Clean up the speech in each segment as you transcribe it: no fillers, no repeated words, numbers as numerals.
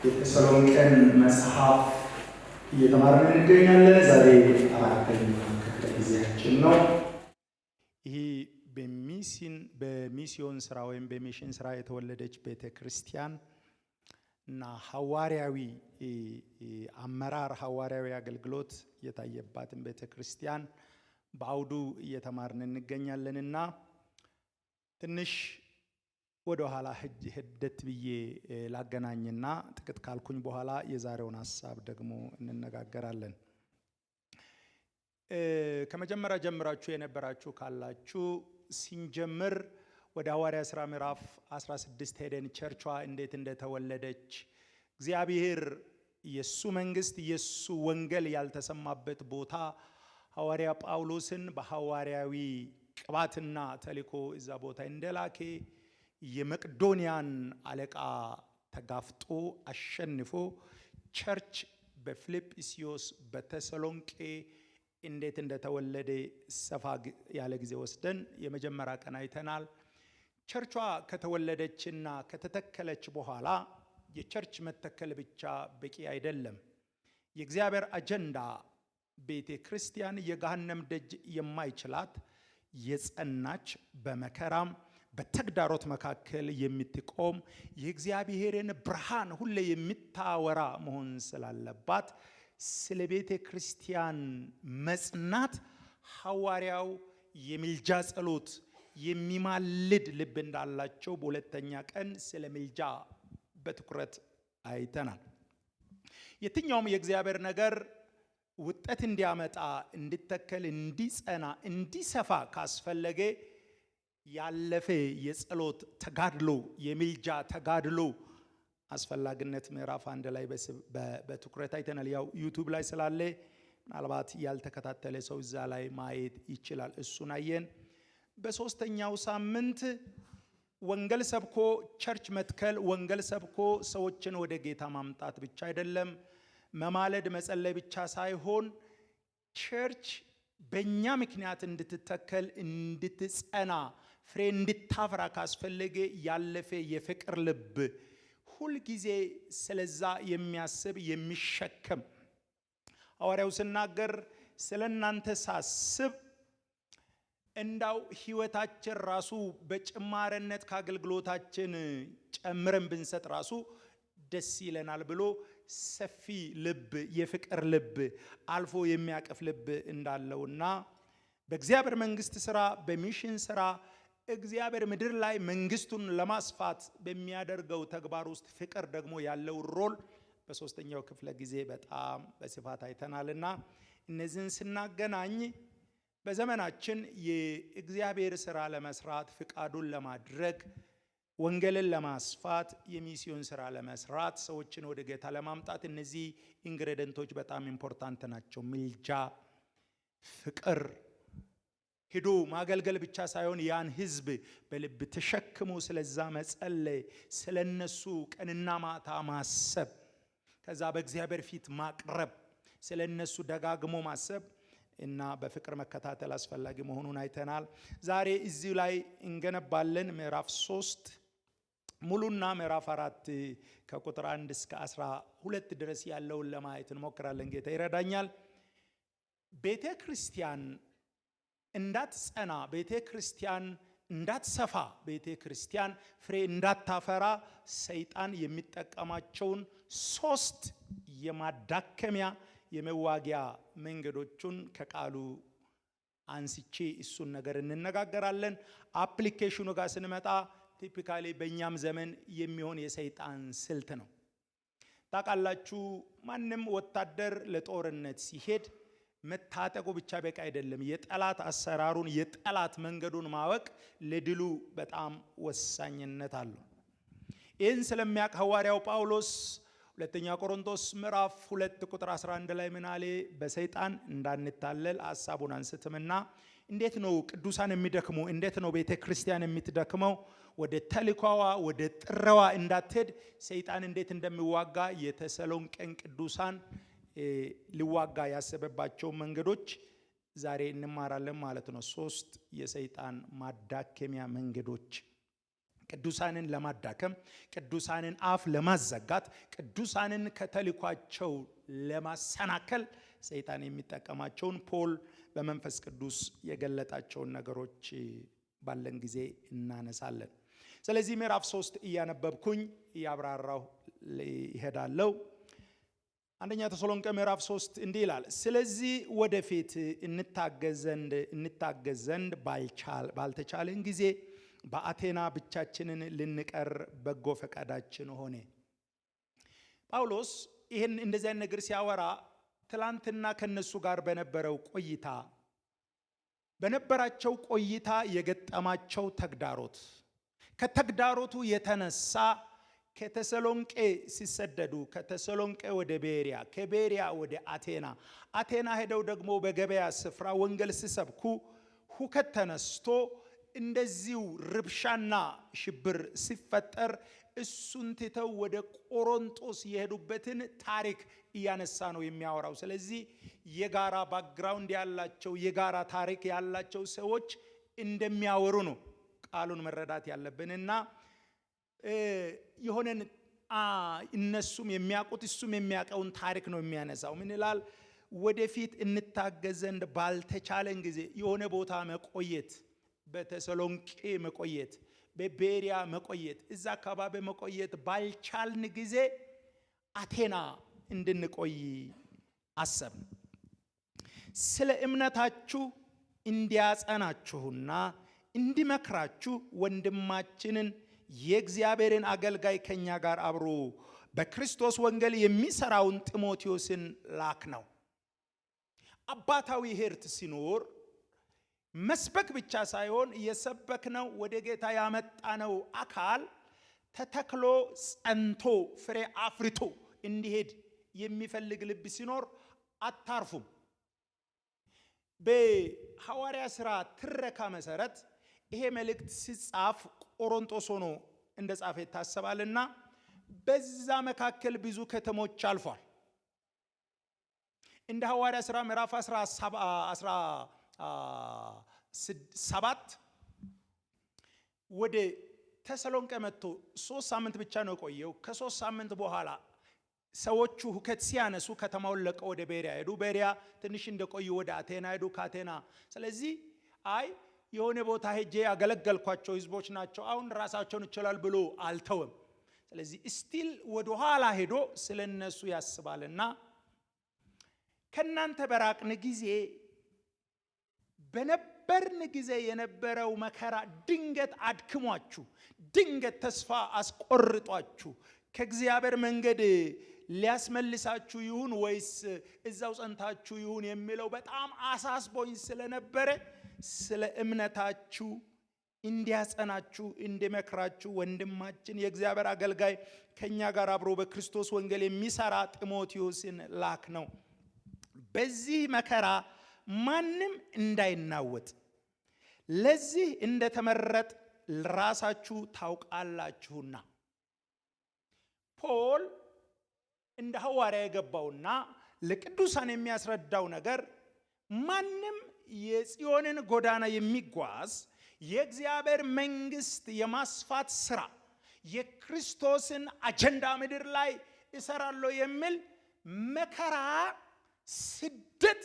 የተሰሎንቄን መጽሐፍ እየተማርን እንገኛለን። ዛሬ አራተኛው ክፍለ ጊዜያችን ነው። ይህ በሚስዮን ስራ ወይም በሚሽን ስራ የተወለደች ቤተ ክርስቲያን እና ሐዋርያዊ አመራር ሐዋርያዊ አገልግሎት የታየባትን ቤተ ክርስቲያን በአውዱ እየተማርን እንገኛለንና ትንሽ ወደ ኋላ ሂደት ብዬ ላገናኝና ጥቂት ካልኩኝ በኋላ የዛሬውን ሐሳብ ደግሞ እንነጋገራለን። ከመጀመሪያ ጀምራችሁ የነበራችሁ ካላችሁ ሲንጀምር ወደ ሐዋርያ ሥራ ምዕራፍ 16 ሄደን ቸርቿ እንዴት እንደተወለደች እግዚአብሔር የሱ መንግስት የሱ ወንጌል ያልተሰማበት ቦታ ሐዋርያ ጳውሎስን በሐዋርያዊ ቅባትና ተልእኮ እዛ ቦታ እንደላከ የመቅዶንያን አለቃ ተጋፍጦ አሸንፎ ቸርች በፊልጵስዩስ በተሰሎንቄ እንዴት እንደተወለደ ሰፋ ያለ ጊዜ ወስደን የመጀመሪያ ቀን አይተናል። ቸርቿ ከተወለደችና ከተተከለች በኋላ የቸርች መተከል ብቻ በቂ አይደለም። የእግዚአብሔር አጀንዳ ቤተ ክርስቲያን የገሃነም ደጅ የማይችላት የጸናች በመከራም በተግዳሮት መካከል የምትቆም የእግዚአብሔርን ብርሃን ሁሌ የምታወራ መሆን ስላለባት ስለ ቤተ ክርስቲያን መጽናት ሐዋርያው የሚልጃ ጸሎት የሚማልድ ልብ እንዳላቸው በሁለተኛ ቀን ስለ ሚልጃ በትኩረት አይተናል። የትኛውም የእግዚአብሔር ነገር ውጤት እንዲያመጣ፣ እንዲተከል፣ እንዲጸና፣ እንዲሰፋ ካስፈለገ ያለፈ የጸሎት ተጋድሎ የሚልጃ ተጋድሎ አስፈላጊነት ምዕራፍ 1 ላይ በትኩረት አይተናል። ያው ዩቲዩብ ላይ ስላለ ምናልባት ያልተከታተለ ሰው እዛ ላይ ማየት ይችላል። እሱን አየን። በሶስተኛው ሳምንት ወንጌል ሰብኮ ቸርች መትከል፣ ወንጌል ሰብኮ ሰዎችን ወደ ጌታ ማምጣት ብቻ አይደለም፣ መማለድ መጸለይ ብቻ ሳይሆን ቸርች በእኛ ምክንያት እንድትተከል እንድትጸና ፍሬ እንድታፈራ ካስፈለገ ያለፈ የፍቅር ልብ ሁልጊዜ ስለዛ የሚያስብ የሚሸከም ሐዋርያው ሲናገር ስለ እናንተ ሳስብ እንዳው ሕይወታችን ራሱ በጭማረነት ከአገልግሎታችን ጨምረን ብንሰጥ ራሱ ደስ ይለናል ብሎ ሰፊ ልብ የፍቅር ልብ አልፎ የሚያቀፍ ልብ እንዳለውና በእግዚአብሔር መንግስት ስራ በሚሽን ስራ እግዚአብሔር ምድር ላይ መንግስቱን ለማስፋት በሚያደርገው ተግባር ውስጥ ፍቅር ደግሞ ያለው ሮል በሶስተኛው ክፍለ ጊዜ በጣም በስፋት አይተናልና እነዚህን ስናገናኝ በዘመናችን የእግዚአብሔር ስራ ለመስራት ፍቃዱን ለማድረግ ወንጌልን ለማስፋት የሚስዮን ስራ ለመስራት ሰዎችን ወደ ጌታ ለማምጣት እነዚህ ኢንግሬዲየንቶች በጣም ኢምፖርታንት ናቸው። ሚልጃ፣ ፍቅር፣ ሄዶ ማገልገል ብቻ ሳይሆን ያን ህዝብ በልብ ተሸክሞ ስለዛ መጸለይ፣ ስለነሱ ቀንና ማታ ማሰብ፣ ከዛ በእግዚአብሔር ፊት ማቅረብ፣ ስለነሱ ደጋግሞ ማሰብ እና በፍቅር መከታተል አስፈላጊ መሆኑን አይተናል። ዛሬ እዚህ ላይ እንገነባለን። ምዕራፍ 3 ሙሉና ምዕራፍ 4 ከቁጥር 1 እስከ 12 ድረስ ያለውን ለማየት እንሞክራለን። ጌታ ይረዳኛል። ቤተ ክርስቲያን እንዳትጸና፣ ቤተ ክርስቲያን እንዳትሰፋ፣ ቤተ ክርስቲያን ፍሬ እንዳታፈራ ሰይጣን የሚጠቀማቸውን 3 የማዳከሚያ የመዋጊያ መንገዶቹን ከቃሉ አንስቼ እሱን ነገር እንነጋገራለን። አፕሊኬሽኑ ጋር ስንመጣ ቲፒካሊ በእኛም ዘመን የሚሆን የሰይጣን ስልት ነው። ታውቃላችሁ፣ ማንም ወታደር ለጦርነት ሲሄድ መታጠቁ ብቻ በቂ አይደለም። የጠላት አሰራሩን የጠላት መንገዱን ማወቅ ለድሉ በጣም ወሳኝነት አለው። ይህን ስለሚያውቅ ሐዋርያው ጳውሎስ ሁለተኛ ቆሮንቶስ ምዕራፍ 2 ቁጥር 11 ላይ ምን አለ? በሰይጣን እንዳንታለል ሐሳቡን አንስትምና እንዴት ነው ቅዱሳን የሚደክሙ? እንዴት ነው ቤተ ክርስቲያን የምትደክመው? ወደ ተልእኮዋ ወደ ጥረዋ እንዳትሄድ ሰይጣን እንዴት እንደሚዋጋ የተሰሎንቄን ቅዱሳን ሊዋጋ ያሰበባቸው መንገዶች ዛሬ እንማራለን ማለት ነው። 3 የሰይጣን ማዳከሚያ መንገዶች ቅዱሳንን ለማዳከም፣ ቅዱሳንን አፍ ለማዘጋት፣ ቅዱሳንን ከተልኳቸው ለማሰናከል ሰይጣን የሚጠቀማቸውን ፖል በመንፈስ ቅዱስ የገለጣቸውን ነገሮች ባለን ጊዜ እናነሳለን። ስለዚህ ምዕራፍ 3 እያነበብኩኝ እያብራራሁ ይሄዳለው። አንደኛ ተሰሎንቄ ምዕራፍ 3 እንዲህ ይላል፣ ስለዚህ ወደፊት እንታገዝ ዘንድ ባልተቻለን ጊዜ በአቴና ብቻችንን ልንቀር በጎ ፈቃዳችን ሆነ። ጳውሎስ ይህን እንደዚህ አይነት ነገር ሲያወራ ትላንትና ከነሱ ጋር በነበራቸው ቆይታ የገጠማቸው ተግዳሮት፣ ከተግዳሮቱ የተነሳ ከተሰሎንቄ ሲሰደዱ ከተሰሎንቄ ወደ ቤሪያ፣ ከቤሪያ ወደ አቴና ሄደው ደግሞ በገበያ ስፍራ ወንጌል ሲሰብኩ ሁከት ተነስቶ እንደዚሁ ርብሻና ሽብር ሲፈጠር እሱን ትተው ወደ ቆሮንጦስ የሄዱበትን ታሪክ እያነሳ ነው የሚያወራው። ስለዚህ የጋራ ባክግራውንድ ያላቸው የጋራ ታሪክ ያላቸው ሰዎች እንደሚያወሩ ነው ቃሉን መረዳት ያለብንና የሆነን እነሱም የሚያውቁት እሱም የሚያውቀውን ታሪክ ነው የሚያነሳው። ምን ይላል? ወደፊት እንታገዝ ዘንድ ባልተቻለን ጊዜ የሆነ ቦታ መቆየት፣ በተሰሎንቄ መቆየት፣ በቤሪያ መቆየት፣ እዛ አካባቢ መቆየት ባልቻልን ጊዜ አቴና እንድንቆይ አሰብን። ስለ እምነታችሁ እንዲያጸናችሁና እንዲመክራችሁ ወንድማችንን የእግዚአብሔርን አገልጋይ ከኛ ጋር አብሮ በክርስቶስ ወንጌል የሚሰራውን ጢሞቴዎስን ላክ ነው። አባታዊ ሄርት ሲኖር መስበክ ብቻ ሳይሆን የሰበክነው ወደ ጌታ ያመጣነው አካል ተተክሎ ጸንቶ ፍሬ አፍርቶ እንዲሄድ የሚፈልግ ልብ ሲኖር አታርፉም። በሐዋርያ ሥራ ትረካ መሰረት ይሄ መልእክት ሲጻፍ ቆሮንጦስ ሆኖ እንደጻፈ ይታሰባልና በዛ መካከል ብዙ ከተሞች አልፏል። እንደ ሐዋርያ ሥራ ምዕራፍ 17 ወደ ተሰሎንቄ መጥቶ 3 ሳምንት ብቻ ነው ቆየው። ከ3 ሳምንት በኋላ ሰዎቹ ሁከት ሲያነሱ ከተማውን ለቀው ወደ ቤሪያ ሄዱ። ቤሪያ ትንሽ እንደቆዩ ወደ አቴና ሄዱ። ከአቴና ስለዚህ የሆነ ቦታ ሄጄ ያገለገልኳቸው ህዝቦች ናቸው አሁን ራሳቸውን ይችላል ብሎ አልተወም። ስለዚህ ስቲል ወደ ኋላ ሄዶ ስለነሱ ያስባልና ከናንተ በራቅን ጊዜ በነበርን ጊዜ የነበረው መከራ ድንገት አድክሟችሁ፣ ድንገት ተስፋ አስቆርጧችሁ ከእግዚአብሔር መንገድ ሊያስመልሳችሁ ይሁን ወይስ እዛው ጸንታችሁ ይሁን የሚለው በጣም አሳስቦኝ ስለነበረ ስለ እምነታችሁ እንዲያጸናችሁ እንዲመክራችሁ ወንድማችን የእግዚአብሔር አገልጋይ ከኛ ጋር አብሮ በክርስቶስ ወንጌል የሚሰራ ጢሞቴዎስን ላክ ነው። በዚህ መከራ ማንም እንዳይናወጥ ለዚህ እንደተመረጥ ራሳችሁ ታውቃላችሁና። ፖል እንደ ሐዋርያ የገባውና ለቅዱሳን የሚያስረዳው ነገር ማንም የጽዮንን ጎዳና የሚጓዝ የእግዚአብሔር መንግስት የማስፋት ስራ የክርስቶስን አጀንዳ ምድር ላይ ይሰራሉ የሚል መከራ፣ ስደት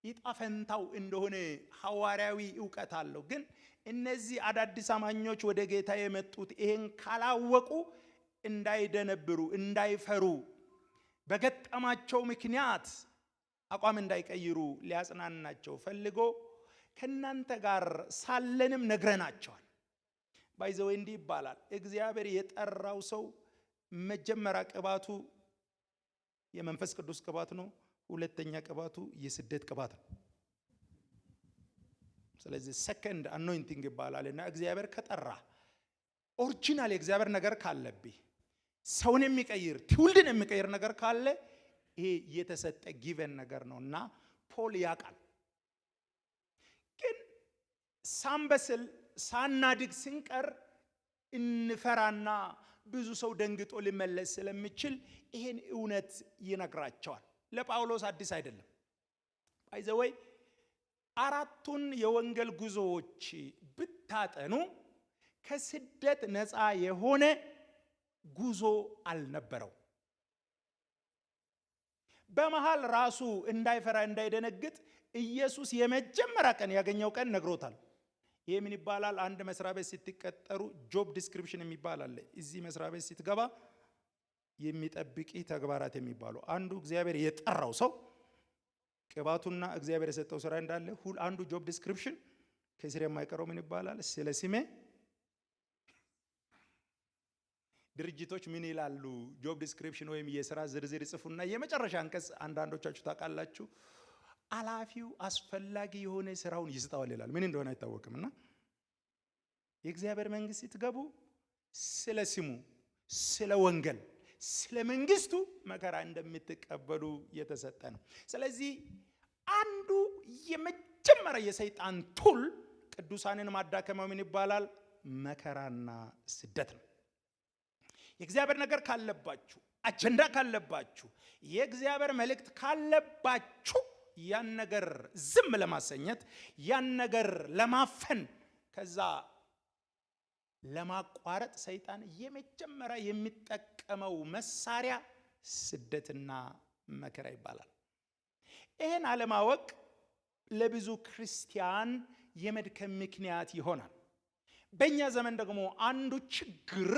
ይጣፈንታው እንደሆነ ሐዋርያዊ ዕውቀት አለው። ግን እነዚህ አዳዲስ አማኞች ወደ ጌታ የመጡት ይሄን ካላወቁ እንዳይደነብሩ፣ እንዳይፈሩ፣ በገጠማቸው ምክንያት አቋም እንዳይቀይሩ ሊያጽናናቸው ፈልጎ ከናንተ ጋር ሳለንም ነግረናቸዋል። ባይዘው እንዲህ ይባላል፣ እግዚአብሔር የጠራው ሰው መጀመሪያ ቅባቱ የመንፈስ ቅዱስ ቅባት ነው፣ ሁለተኛ ቅባቱ የስደት ቅባት ነው። ስለዚህ ሰከንድ አኖይንቲንግ ይባላልና እግዚአብሔር ከጠራ ኦሪጂናል የእግዚአብሔር ነገር ካለብህ ሰውን የሚቀይር ትውልድን የሚቀይር ነገር ካለ ይሄ የተሰጠ ጊቨን ነገር ነውና ፖል ያውቃል። ግን ሳንበስል ሳናድግ ስንቀር እንፈራና ብዙ ሰው ደንግጦ ሊመለስ ስለሚችል ይሄን እውነት ይነግራቸዋል። ለጳውሎስ አዲስ አይደለም። ባይዘወይ አራቱን የወንጌል ጉዞዎች ብታጠኑ ከስደት ነፃ የሆነ ጉዞ አልነበረው። በመሃል ራሱ እንዳይፈራ እንዳይደነግጥ ኢየሱስ የመጀመሪያ ቀን ያገኘው ቀን ነግሮታል። ይሄ ምን ይባላል? አንድ መስሪያ ቤት ስትቀጠሩ ጆብ ዲስክሪፕሽን የሚባል አለ። እዚህ መስሪያ ቤት ስትገባ የሚጠብቂ ተግባራት የሚባሉ አንዱ እግዚአብሔር የጠራው ሰው ቅባቱና እግዚአብሔር የሰጠው ስራ እንዳለ አንዱ ጆብ ዲስክሪፕሽን ከስር የማይቀረው ምን ይባላል? ስለ ስሜ ድርጅቶች ምን ይላሉ? ጆብ ዲስክሪፕሽን ወይም የሥራ ዝርዝር ይጽፉና የመጨረሻ አንቀጽ አንዳንዶቻችሁ ታውቃላችሁ፣ አላፊው አስፈላጊ የሆነ ስራውን ይስጣዋል ይላል። ምን እንደሆነ አይታወቅምና የእግዚአብሔር መንግስት ስትገቡ ስለ ስሙ፣ ስለ ወንጌል፣ ስለ መንግስቱ መከራ እንደምትቀበሉ የተሰጠ ነው። ስለዚህ አንዱ የመጀመሪያ የሰይጣን ቱል ቅዱሳንን ማዳከመው ምን ይባላል? መከራና ስደት ነው። የእግዚአብሔር ነገር ካለባችሁ፣ አጀንዳ ካለባችሁ፣ የእግዚአብሔር መልእክት ካለባችሁ ያን ነገር ዝም ለማሰኘት ያን ነገር ለማፈን ከዛ ለማቋረጥ ሰይጣን የመጀመሪያ የሚጠቀመው መሳሪያ ስደትና መከራ ይባላል። ይህን አለማወቅ ለብዙ ክርስቲያን የመድከም ምክንያት ይሆናል። በእኛ ዘመን ደግሞ አንዱ ችግር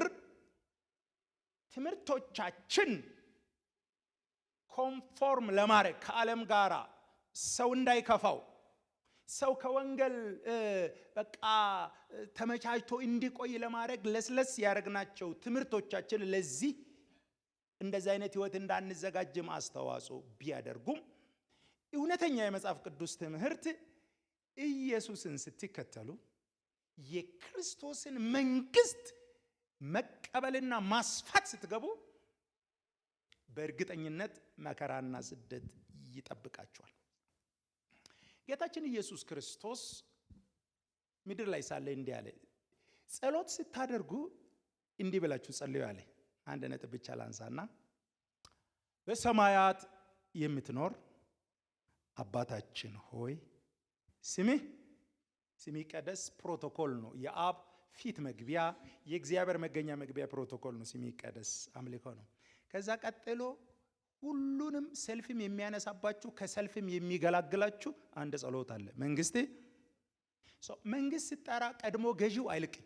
ትምህርቶቻችን ኮንፎርም ለማድረግ ከዓለም ጋር ሰው እንዳይከፋው ሰው ከወንጌል በቃ ተመቻችቶ እንዲቆይ ለማድረግ ለስለስ ያደረግናቸው ትምህርቶቻችን ለዚህ እንደዚህ አይነት ህይወት እንዳንዘጋጅም አስተዋጽኦ ቢያደርጉም እውነተኛ የመጽሐፍ ቅዱስ ትምህርት ኢየሱስን ስትከተሉ የክርስቶስን መንግስት መቀበልና ማስፋት ስትገቡ በእርግጠኝነት መከራና ስደት ይጠብቃቸዋል። ጌታችን ኢየሱስ ክርስቶስ ምድር ላይ ሳለ እንዲህ አለ፣ ጸሎት ስታደርጉ እንዲህ ብላችሁ ጸልዩ አለ። አንድ ነጥብ ብቻ ላንሳና በሰማያት የምትኖር አባታችን ሆይ ስምህ ይቀደስ። ፕሮቶኮል ነው። የአብ ፊት መግቢያ የእግዚአብሔር መገኛ መግቢያ ፕሮቶኮል ነው። ስምህ ይቀደስ አምልኮ ነው። ከዛ ቀጥሎ ሁሉንም ሰልፍም የሚያነሳባችሁ ከሰልፍም የሚገላግላችሁ አንድ ጸሎት አለ። መንግስት ሲጠራ ቀድሞ ገዢው አይልቅም።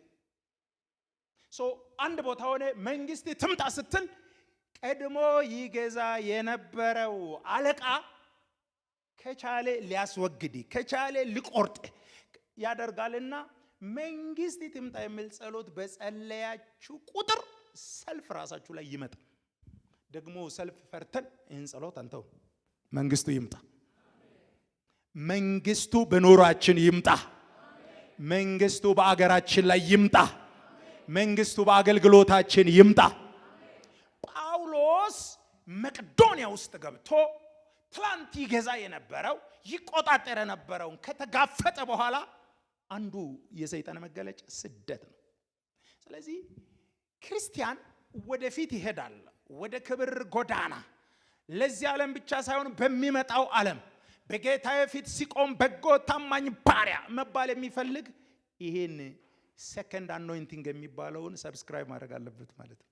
አንድ ቦታ ሆነ መንግስት ትምጣ ስትል ቀድሞ ይገዛ የነበረው አለቃ ከቻለ ሊያስወግድ ከቻለ ሊቆርጥ ያደርጋልና መንግስት ትምጣ የሚል ጸሎት በጸለያችሁ ቁጥር ሰልፍ ራሳችሁ ላይ ይመጣል። ደግሞ ሰልፍ ፈርተን ይህን ጸሎት አንተው መንግስቱ ይምጣ፣ መንግስቱ በኑሯችን ይምጣ፣ መንግስቱ በአገራችን ላይ ይምጣ፣ መንግስቱ በአገልግሎታችን ይምጣ። ጳውሎስ መቄዶንያ ውስጥ ገብቶ ትላንት ይገዛ የነበረው ይቆጣጠር የነበረውን ከተጋፈጠ በኋላ አንዱ የሰይጣን መገለጫ ስደት ነው። ስለዚህ ክርስቲያን ወደፊት ይሄዳል ወደ ክብር ጎዳና። ለዚህ ዓለም ብቻ ሳይሆን በሚመጣው ዓለም በጌታዬ ፊት ሲቆም በጎ ታማኝ ባሪያ መባል የሚፈልግ ይሄን ሰከንድ አኖይንቲንግ የሚባለውን ሰብስክራይብ ማድረግ አለበት ማለት ነው።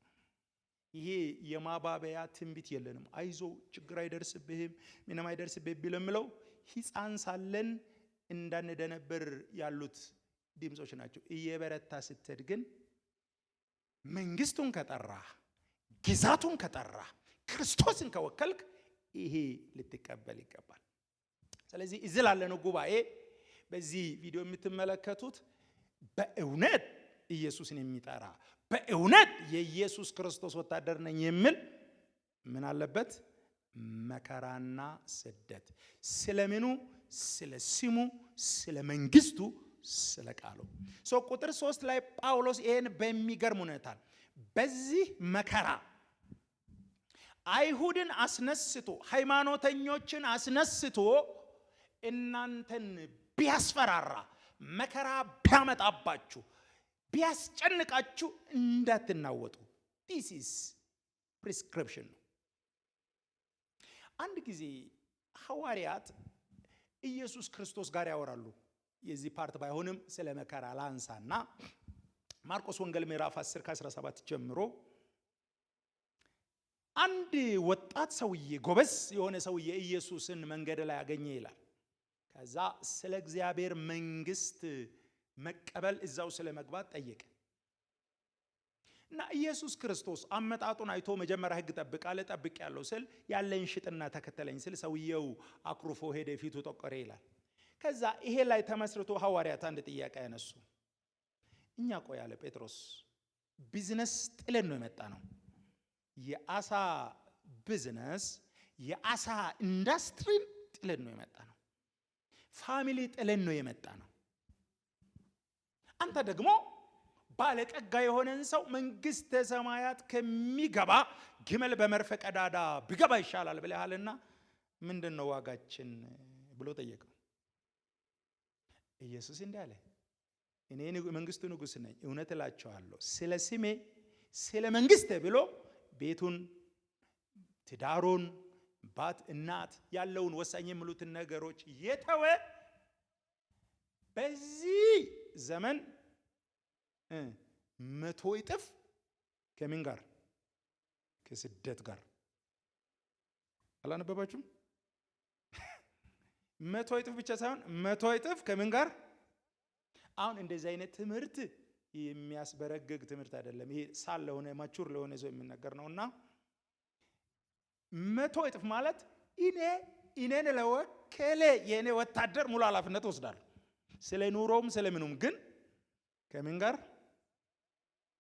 ይሄ የማባበያ ትንቢት የለንም። አይዞ ችግር አይደርስብህም ምንም አይደርስብህ ቢለምለው ሕፃን ሳለን እንዳንደነበር ያሉት ድምጾች ናቸው። እየበረታ ስትሄድ ግን መንግስቱን ከጠራ ግዛቱን ከጠራ ክርስቶስን ከወከልክ ይሄ ልትቀበል ይገባል። ስለዚህ እዚህ ላለነው ጉባኤ በዚህ ቪዲዮ የምትመለከቱት በእውነት ኢየሱስን የሚጠራ በእውነት የኢየሱስ ክርስቶስ ወታደር ነኝ የሚል ምን አለበት? መከራና ስደት። ስለምኑ? ስለ ስሙ፣ ስለ መንግስቱ፣ ስለ ቃሉ። ቁጥር 3 ላይ ጳውሎስ ይሄን በሚገርም ሁኔታ በዚህ መከራ አይሁድን አስነስቶ ሃይማኖተኞችን አስነስቶ እናንተን ቢያስፈራራ መከራ ቢያመጣባችሁ ቢያስጨንቃችሁ እንዳትናወጡ። this is prescription ነው። አንድ ጊዜ ሐዋርያት ኢየሱስ ክርስቶስ ጋር ያወራሉ። የዚህ ፓርት ባይሆንም ስለ መከራ ላንሳና ማርቆስ ወንጌል ምዕራፍ 10 ከ17 ጀምሮ አንድ ወጣት ሰውዬ ጎበዝ የሆነ ሰውዬ ኢየሱስን መንገድ ላይ ያገኘ ይላል። ከዛ ስለ እግዚአብሔር መንግስት መቀበል እዛው ስለ መግባት ጠየቀ እና ኢየሱስ ክርስቶስ አመጣጡን አይቶ መጀመሪያ ሕግ ጠብቅ ያለው ስል ያለኝ ሽጥና ተከተለኝ ስል ሰውየው አኩርፎ ሄደ፣ ፊቱ ጠቆረ ይላል። ከዛ ይሄ ላይ ተመስርቶ ሐዋርያት አንድ ጥያቄ ያነሱ። እኛ ቆይ አለ ጴጥሮስ ቢዝነስ ጥለን ነው የመጣ ነው። የአሳ ቢዝነስ የአሳ ኢንዱስትሪ ጥለን ነው የመጣ ነው። ፋሚሊ ጥለን ነው የመጣ ነው። አንተ ደግሞ ባለጠጋ የሆነን ሰው መንግስተ ሰማያት ከሚገባ ግመል በመርፌ ቀዳዳ ቢገባ ይሻላል ብለሃልና ምንድነው ዋጋችን ብሎ ጠየቀው። ኢየሱስ እንዲህ አለ፣ እኔ መንግስቱ ንጉስ ነኝ። እውነት እላችኋለሁ ስለ ስሜ ስለ መንግስት ብሎ ቤቱን፣ ትዳሩን፣ ባት፣ እናት ያለውን ወሳኝ የሚሉትን ነገሮች የተወ በዚህ ዘመን 100 እጥፍ ከምን ጋር? ከስደት ጋር። አላነበባችሁም? 100 እጥፍ ብቻ ሳይሆን 100 እጥፍ ከምን ጋር? አሁን እንደዚህ አይነት ትምህርት የሚያስበረግግ ትምህርት አይደለም። ይሄ ሳል ለሆነ ማቹር ለሆነ ሰው የሚነገር ነውና 100 እጥፍ ማለት እኔን ለወከለ የኔ ወታደር ሙሉ ኃላፊነት ወስዳለሁ። ስለ ኑሮም ስለምኑም ግን ከምን ጋር?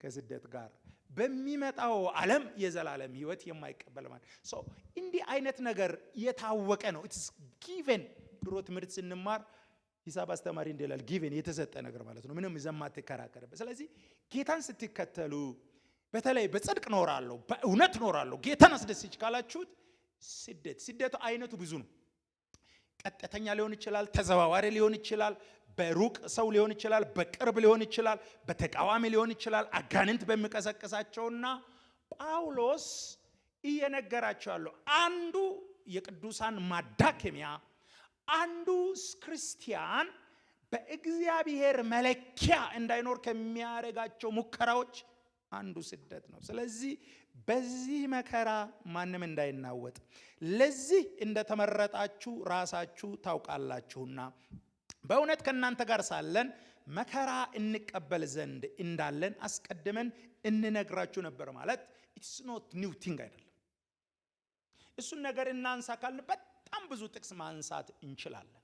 ከስደት ጋር በሚመጣው ዓለም የዘላለም ህይወት የማይቀበል ማለት ሶ እንዲህ አይነት ነገር የታወቀ ነው። ኢትስ ጊቨን። ድሮ ትምህርት ስንማር ሂሳብ አስተማሪ እንደላል ጊቨን የተሰጠ ነገር ማለት ነው። ምንም የማትከራከርበት። ስለዚህ ጌታን ስትከተሉ በተለይ በጽድቅ ኖራለሁ፣ በእውነት ኖራለሁ፣ ጌታን አስደስች ካላችሁት ስደቱ አይነቱ ብዙ ነው። ቀጥተኛ ሊሆን ይችላል፣ ተዘዋዋሪ ሊሆን ይችላል፣ በሩቅ ሰው ሊሆን ይችላል፣ በቅርብ ሊሆን ይችላል፣ በተቃዋሚ ሊሆን ይችላል፣ አጋንንት በሚቀሰቅሳቸውና ጳውሎስ እየነገራቸው ያለው አንዱ የቅዱሳን ማዳከሚያ፣ አንዱ ክርስቲያን በእግዚአብሔር መለኪያ እንዳይኖር ከሚያደርጋቸው ሙከራዎች አንዱ ስደት ነው። ስለዚህ በዚህ መከራ ማንም እንዳይናወጥ ለዚህ እንደተመረጣችሁ ራሳችሁ ታውቃላችሁና በእውነት ከእናንተ ጋር ሳለን መከራ እንቀበል ዘንድ እንዳለን አስቀድመን እንነግራችሁ ነበር ማለት ኢትስ ኖት ኒው ቲንግ አይደለም። እሱን ነገር እናንሳ ካልን በጣም ብዙ ጥቅስ ማንሳት እንችላለን።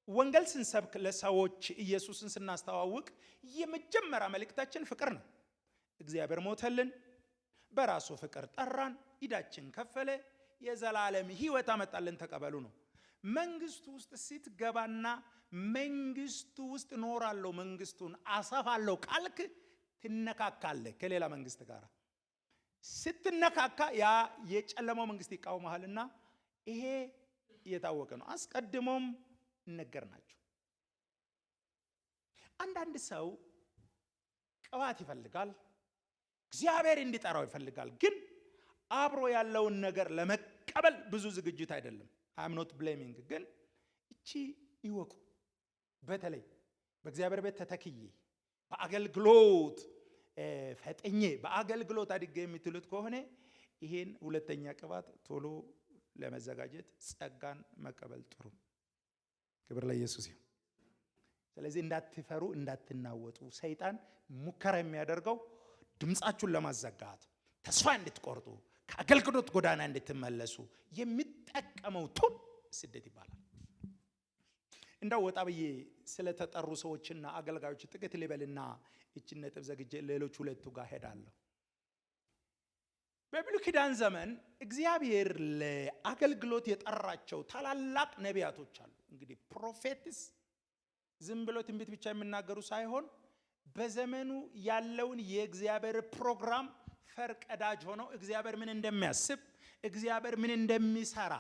ወንጌል ስንሰብክ ለሰዎች ኢየሱስን ስናስተዋውቅ የመጀመሪያ መልእክታችን ፍቅር ነው። እግዚአብሔር ሞተልን፣ በራሱ ፍቅር ጠራን፣ ዕዳችን ከፈለ፣ የዘላለም ሕይወት አመጣልን፣ ተቀበሉ ነው። መንግስቱ ውስጥ ስትገባና መንግስቱ ውስጥ ኖራለሁ፣ መንግስቱን አሰፋለሁ ካልክ ትነካካለህ ከሌላ መንግስት ጋር። ስትነካካ ያ የጨለማው መንግስት ይቃወማልና ይሄ የታወቀ ነው። አስቀድሞም ነገር ናቸው። አንዳንድ ሰው ቅባት ይፈልጋል፣ እግዚአብሔር እንዲጠራው ይፈልጋል፣ ግን አብሮ ያለውን ነገር ለመቀበል ብዙ ዝግጅት አይደለም። I'm not blaming፣ ግን እቺ ይወቁ። በተለይ በእግዚአብሔር ቤት ተተክዬ በአገልግሎት ፈጠኜ በአገልግሎት አድጌ የምትሉት ከሆነ ይሄን ሁለተኛ ቅባት ቶሎ ለመዘጋጀት ጸጋን መቀበል ጥሩ። ክብር ለኢየሱስ ይሁን። ስለዚህ እንዳትፈሩ፣ እንዳትናወጡ። ሰይጣን ሙከራ የሚያደርገው ድምጻችሁን ለማዘጋት፣ ተስፋ እንድትቆርጡ፣ ከአገልግሎት ጎዳና እንድትመለሱ የሚጠቀመው ቱን ስደት ይባላል። እንደው ወጣ ብዬ ስለተጠሩ ሰዎችና አገልጋዮች ጥቂት ልበልና እቺን ነጥብ ዘግጄ ሌሎች ሁለቱ ጋር ሄዳለሁ። በብሉይ ኪዳን ዘመን እግዚአብሔር ለአገልግሎት የጠራቸው ታላላቅ ነቢያቶች አሉ። እንግዲህ ፕሮፌትስ ዝም ብሎ ትንቢት ብቻ የሚናገሩ ሳይሆን በዘመኑ ያለውን የእግዚአብሔር ፕሮግራም ፈርቀዳጅ ሆነው እግዚአብሔር ምን እንደሚያስብ፣ እግዚአብሔር ምን እንደሚሰራ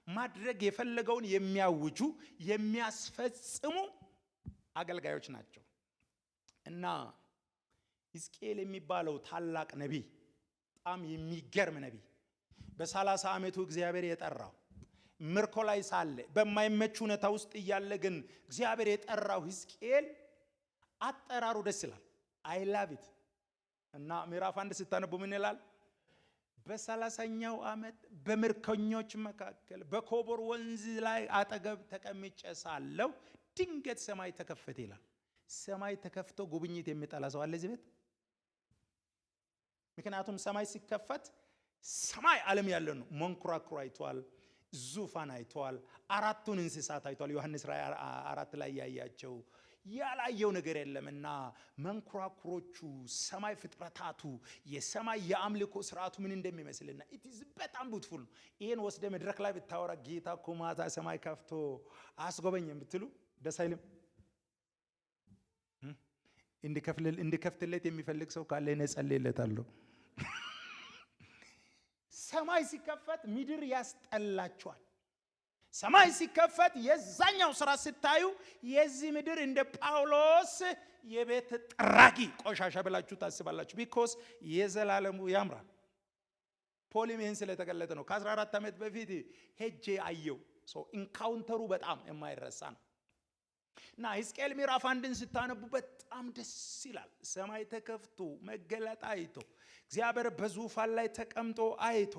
ማድረግ የፈለገውን የሚያውጁ የሚያስፈጽሙ አገልጋዮች ናቸው። እና ሕዝቅኤል የሚባለው ታላቅ ነቢይ በጣም የሚገርም ነቢይ በ30 ዓመቱ እግዚአብሔር የጠራው ምርኮ ላይ ሳለ በማይመች ሁኔታ ውስጥ እያለ ግን እግዚአብሔር የጠራው ሕዝቅኤል አጠራሩ ደስ ይላል። አይ ላቭ ኢት። እና ምዕራፍ 1 ስታነቡ ምን ይላል? በ30ኛው ዓመት በምርኮኞች መካከል በኮቦር ወንዝ ላይ አጠገብ ተቀምጬ ሳለሁ ድንገት ሰማይ ተከፈተ ይላል። ሰማይ ተከፍቶ ጉብኝት የሚጠላ ሰው አለ እዚህ ቤት? ምክንያቱም ሰማይ ሲከፈት ሰማይ ዓለም ያለው ነው። መንኮራኩር አይቷል፣ ዙፋን አይቷል፣ አራቱን እንስሳት አይቷል። ዮሐንስ ራእይ 4 ላይ ያያቸው ያላየው ነገር የለምና መንኮራኩሮቹ፣ ሰማይ ፍጥረታቱ፣ የሰማይ የአምልኮ ስርዓቱ ምን እንደሚመስልና it is በጣም ቢዩቲፉል። ይሄን ወስደ መድረክ ላይ ብታወራ ጌታ እኮ ማታ ሰማይ ከፍቶ አስጎበኘን ብትሉ ደስ አይልም? እንዲከፍትለት የሚፈልግ ሰው ካለ እኔ ጸልይለታለሁ። ሰማይ ሲከፈት ምድር ያስጠላችኋል። ሰማይ ሲከፈት የዛኛው ስራ ስታዩ የዚህ ምድር እንደ ጳውሎስ የቤት ጥራጊ ቆሻሻ ብላችሁ ታስባላችሁ። ቢኮዝ የዘላለሙ ያምራል። ፖሊም ይህን ስለተገለጠ ነው። ከ14 ዓመት በፊት ሄጄ አየው። ኢንካውንተሩ በጣም የማይረሳ ነው። እና ሕዝቅኤል ምዕራፍ 1ን ስታነቡ በጣም ደስ ይላል። ሰማይ ተከፍቶ መገለጥ አይቶ እግዚአብሔር በዙፋን ላይ ተቀምጦ አይቶ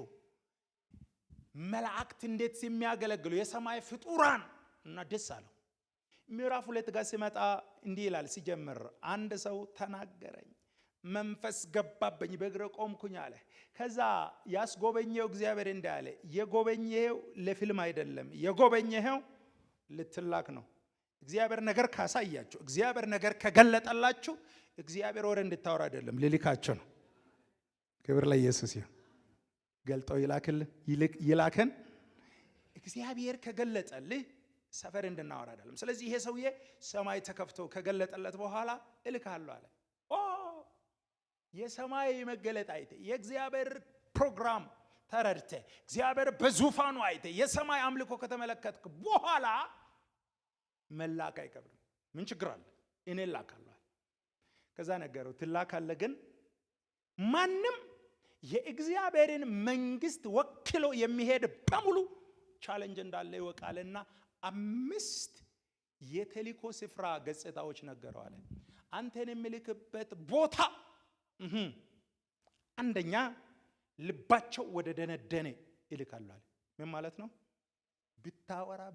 መላእክት እንዴት የሚያገለግሉ የሰማይ ፍጡራን እና ደስ አለው። ምዕራፍ 2 ጋር ሲመጣ እንዲህ ይላል። ሲጀምር አንድ ሰው ተናገረኝ፣ መንፈስ ገባበኝ፣ በእግረ ቆምኩኝ አለ። ከዛ ያስጎበኘው እግዚአብሔር እንዳለ የጎበኘው ለፊልም አይደለም፣ የጎበኘው ልትላክ ነው። እግዚአብሔር ነገር ካሳያችሁ፣ እግዚአብሔር ነገር ከገለጠላችሁ እግዚአብሔር ወሬ እንድታወራ አይደለም፣ ልልካችሁ ነው። ክብር ለኢየሱስ ይሁን። ገልጦ ይላከን እግዚአብሔር ከገለጠልህ ሰፈር እንድናወራ አይደለም። ስለዚህ ይሄ ሰውዬ ሰማይ ተከፍቶ ከገለጠለት በኋላ እልካለሁ አለ። የሰማይ መገለጥ አይተ የእግዚአብሔር ፕሮግራም ተረድተ እግዚአብሔር በዙፋኑ አይተ የሰማይ አምልኮ ከተመለከትክ በኋላ መላክ አይከብድም። ምን ችግር አለ? እኔ እላካለሁ። ከዛ ነገረው ትላካለህ፣ ግን ማንም የእግዚአብሔርን መንግስት ወክሎ የሚሄድ በሙሉ ቻሌንጅ እንዳለ ይወቃልና 5 የተልእኮ ስፍራ ገጽታዎች ነገረው አለ። አንተን የሚልክበት ቦታ አንደኛ ልባቸው ወደ ደነደነ ይልካሉ አለ። ምን ማለት ነው?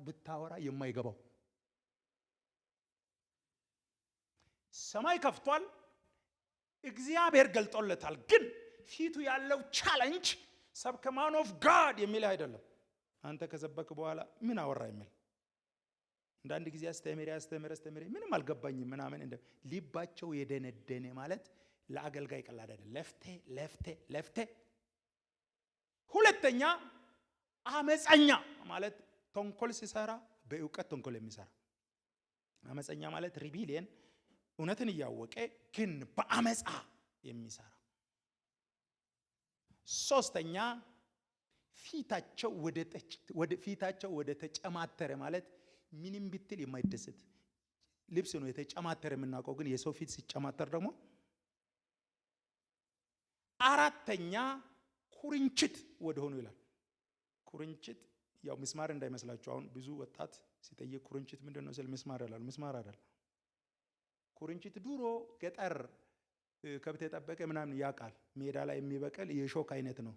ብታወራ የማይገባው ሰማይ ከፍቷል፣ እግዚአብሔር ገልጦለታል፣ ግን ፊቱ ያለው ቻሌንጅ ሰብከማን ኦፍ ጋድ የሚል አይደለም። አንተ ከሰበክ በኋላ ምን አወራ የሚል አንዳንድ ጊዜ አስተምሪ ምንም አልገባኝም ምናምን እንደ ልባቸው የደነደነ ማለት ለአገልጋይ ቀላል አይደለም። ለፍቴ ሁለተኛ አመፀኛ ማለት ተንኮል ሲሰራ በእውቀት ተንኮል የሚሰራ አመፀኛ ማለት ሪቢሊየን እውነትን እያወቀ ግን በአመፃ የሚሰራ። ሶስተኛ ፊታቸው ወደ ተጨማተረ ማለት ምንም ብትል የማይደሰት ልብስ ነው የተጨማተረ የምናውቀው፣ ግን የሰው ፊት ሲጨማተር ደግሞ። አራተኛ ኩርንችት ወደ ሆኑ ይላል። ኩርንችት ያው ምስማር እንዳይመስላችሁ። አሁን ብዙ ወጣት ሲጠይቅ ኩርንችት ምንድነው ስል ምስማር ይላል። ምስማር አይደል። ኩርንችት ድሮ ገጠር ከብት የጠበቀ ምናምን ያውቃል። ሜዳ ላይ የሚበቀል የሾክ አይነት ነው።